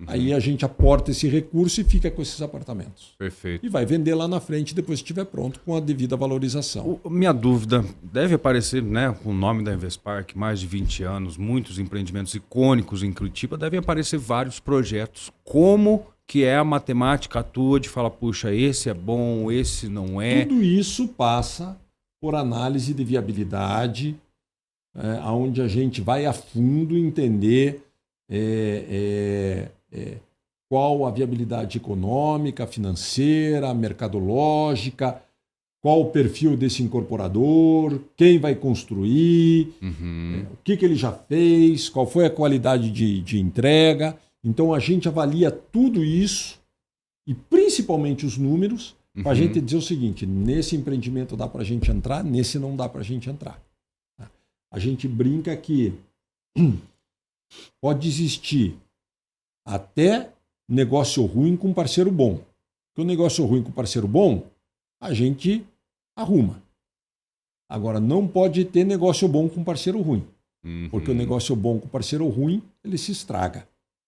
Aí a gente aporta esse recurso e fica com esses apartamentos. Perfeito. E vai vender lá na frente depois que estiver pronto com a devida valorização. Minha dúvida, deve aparecer, né, com o nome da Investpark, mais de 20 anos, muitos empreendimentos icônicos em Curitiba, devem aparecer vários projetos. Como que é a matemática tua de falar, puxa, esse é bom, esse não é? Tudo isso passa por análise de viabilidade, onde a gente vai a fundo entender qual a viabilidade econômica, financeira, mercadológica, qual o perfil desse incorporador, quem vai construir, o que ele já fez, qual foi a qualidade de entrega. Então a gente avalia tudo isso e principalmente os números para a gente dizer o seguinte: nesse empreendimento dá para a gente entrar, nesse não dá para a gente entrar. A gente brinca que pode existir até negócio ruim com parceiro bom. Porque o negócio ruim com parceiro bom, a gente arruma. Agora, não pode ter negócio bom com parceiro ruim. Porque o negócio bom com parceiro ruim, ele se estraga.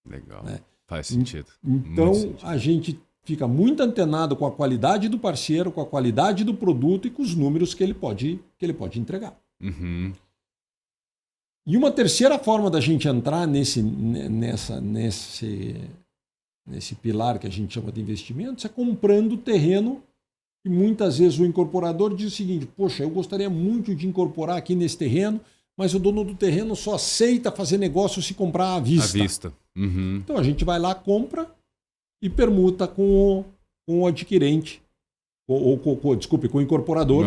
Legal. Né? Faz sentido. Então, a gente fica muito antenado com a qualidade do parceiro, com a qualidade do produto e com os números que ele pode entregar. E uma terceira forma da gente entrar nesse pilar que a gente chama de investimentos é comprando terreno. E muitas vezes o incorporador diz o seguinte: poxa, eu gostaria muito de incorporar aqui nesse terreno, mas o dono do terreno só aceita fazer negócio se comprar à vista. À vista. Então a gente vai lá, compra e permuta com o adquirente, com o incorporador,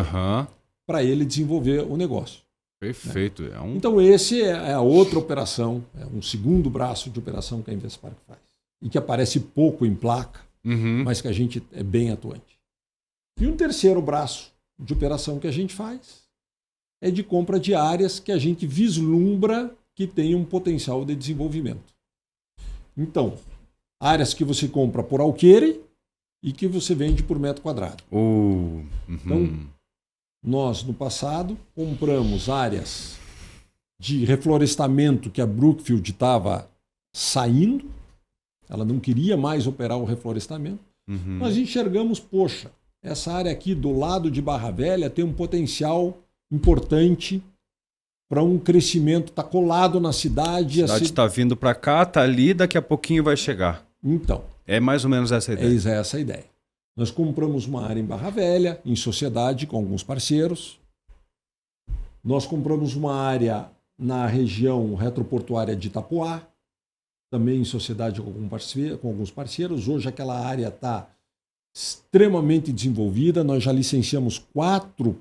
para ele desenvolver o negócio. Perfeito. Então esse é a outra operação, é um segundo braço de operação que a Investpark faz. E que aparece pouco em placa, mas que a gente é bem atuante. E um terceiro braço de operação que a gente faz é de compra de áreas que a gente vislumbra que tem um potencial de desenvolvimento. Então, áreas que você compra por alqueire e que você vende por metro quadrado. Então, nós, no passado, compramos áreas de reflorestamento que a Brookfield estava saindo, ela não queria mais operar o reflorestamento. Nós enxergamos, poxa, essa área aqui do lado de Barra Velha tem um potencial importante para um crescimento, está colado na cidade. A cidade está vindo para cá, está ali, daqui a pouquinho vai chegar. Então. É mais ou menos essa a ideia. É essa a ideia. Nós compramos uma área em Barra Velha, em sociedade com alguns parceiros. Nós compramos uma área na região retroportuária de Itapoá, também em sociedade com alguns parceiros. Hoje aquela área está extremamente desenvolvida. Nós já licenciamos 4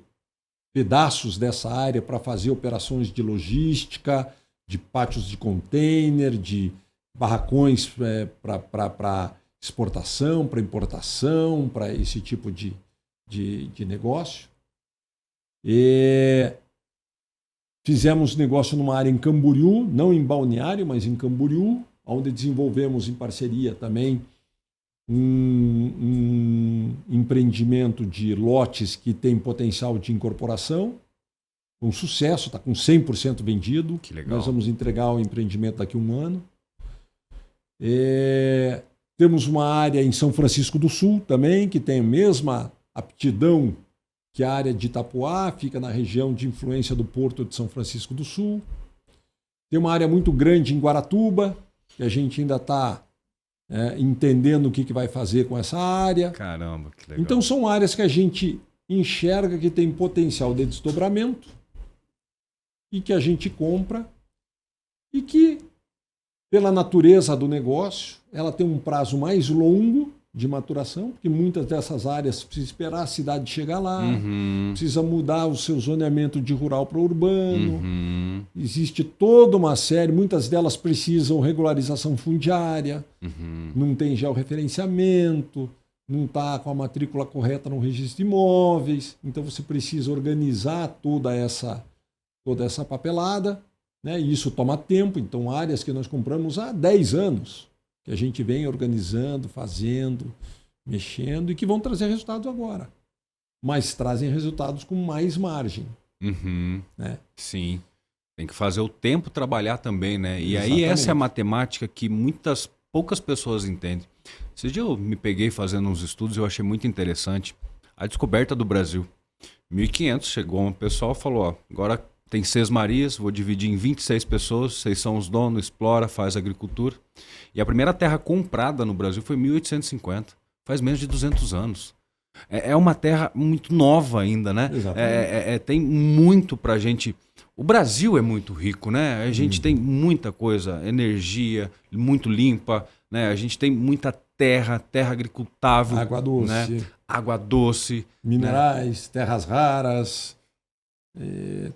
pedaços dessa área para fazer operações de logística, de pátios de container, de barracões para exportação, para importação, para esse tipo de negócio. E fizemos negócio numa área em Camboriú, não em Balneário, mas em Camboriú, onde desenvolvemos em parceria também um empreendimento de lotes que tem potencial de incorporação, com sucesso, está com 100% vendido. Que legal. Nós vamos entregar o empreendimento daqui a um ano. Temos uma área em São Francisco do Sul também, que tem a mesma aptidão que a área de Itapoá, fica na região de influência do Porto de São Francisco do Sul. Tem uma área muito grande em Guaratuba, que a gente ainda está entendendo o que vai fazer com essa área. Caramba, que legal. Então são áreas que a gente enxerga que tem potencial de desdobramento e que a gente compra e que, pela natureza do negócio, ela tem um prazo mais longo de maturação, porque muitas dessas áreas precisa esperar a cidade chegar lá, precisa mudar o seu zoneamento de rural para urbano, existe toda uma série, muitas delas precisam regularização fundiária, não tem georreferenciamento, não está com a matrícula correta no registro de imóveis, então você precisa organizar toda essa papelada, né? E isso toma tempo, então áreas que nós compramos há 10 anos, que a gente vem organizando, fazendo, mexendo e que vão trazer resultados agora. Mas trazem resultados com mais margem. Né? Sim. Tem que fazer o tempo trabalhar também, né? E Exatamente. aí essa é a matemática que poucas pessoas entendem. Esse dia eu me peguei fazendo uns estudos e eu achei muito interessante. A descoberta do Brasil. 1500 chegou um pessoal e falou, ó, agora tem 6 Marias, vou dividir em 26 pessoas, vocês são os donos, explora, faz agricultura. E a primeira terra comprada no Brasil foi em 1850, faz menos de 200 anos. É uma terra muito nova ainda, né? Tem muito pra gente... O Brasil é muito rico, né? A gente tem muita coisa, energia, muito limpa, né? A gente tem muita terra agricultável. Água doce. Né? Água doce. Minerais, né? Terras raras.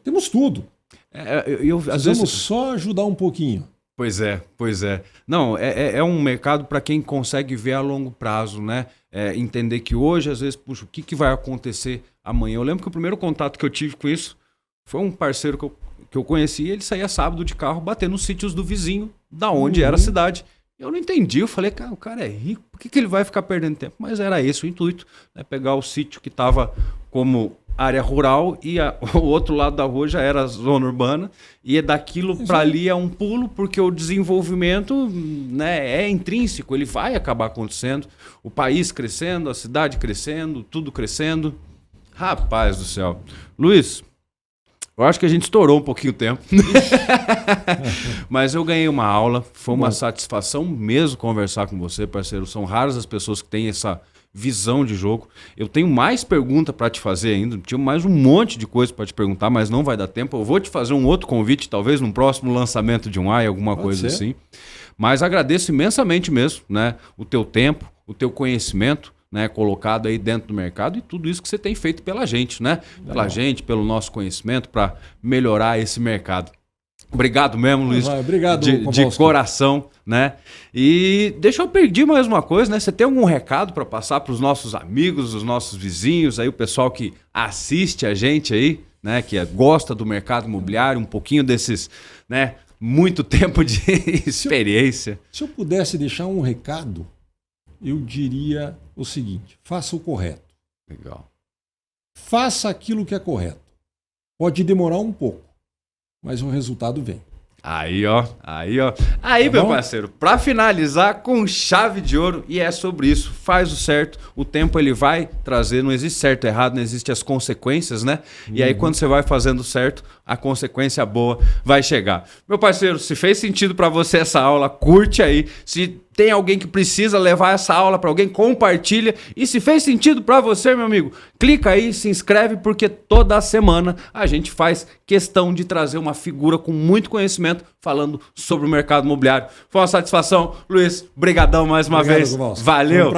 Temos tudo. Às vezes só ajudar um pouquinho. Pois é. Não, é um mercado para quem consegue ver a longo prazo, né? Entender que hoje, às vezes, puxa, o que vai acontecer amanhã? Eu lembro que o primeiro contato que eu tive com isso foi um parceiro que eu conheci, ele saía sábado de carro batendo nos sítios do vizinho, da onde era a cidade. Eu não entendi, eu falei, cara, o cara é rico, por que ele vai ficar perdendo tempo? Mas era esse o intuito, né? Pegar o sítio que estava como área rural e o outro lado da rua já era zona urbana, e daquilo para ali é um pulo, porque o desenvolvimento, né, é intrínseco, ele vai acabar acontecendo, o país crescendo, a cidade crescendo, tudo crescendo. Rapaz do céu. Luiz, eu acho que a gente estourou um pouquinho o tempo. Mas eu ganhei uma aula, foi uma satisfação mesmo conversar com você, parceiro. São raras as pessoas que têm essa visão de jogo. Eu tenho mais pergunta para te fazer ainda, tinha mais um monte de coisa para te perguntar, mas não vai dar tempo. Eu vou te fazer um outro convite, talvez num próximo lançamento de um AI, alguma coisa assim. Mas agradeço imensamente mesmo, né, o teu tempo, o teu conhecimento, né, colocado aí dentro do mercado e tudo isso que você tem feito pela gente, né? Pela gente, pelo nosso conhecimento, para melhorar esse mercado. Obrigado mesmo, Luiz. Obrigado, de coração, né? E deixa eu pedir mais uma coisa, né? Você tem algum recado para passar para os nossos amigos, os nossos vizinhos, aí o pessoal que assiste a gente aí, né? Que gosta do mercado imobiliário, um pouquinho desses, né? Muito tempo de experiência. Se eu pudesse deixar um recado, eu diria o seguinte: faça o correto. Legal. Faça aquilo que é correto. Pode demorar um pouco, mas o resultado vem. Aí, ó. Aí, meu parceiro, pra finalizar com chave de ouro, e é sobre isso, faz o certo, o tempo ele vai trazer, não existe certo e errado, não existe as consequências, né? E aí quando você vai fazendo certo, a consequência boa vai chegar. Meu parceiro, se fez sentido pra você essa aula, curte aí. Se tem alguém que precisa levar essa aula para alguém, compartilha. E se fez sentido para você, meu amigo, clica aí, se inscreve, porque toda semana a gente faz questão de trazer uma figura com muito conhecimento falando sobre o mercado imobiliário. Foi uma satisfação, Luiz. Brigadão mais uma vez. Valeu.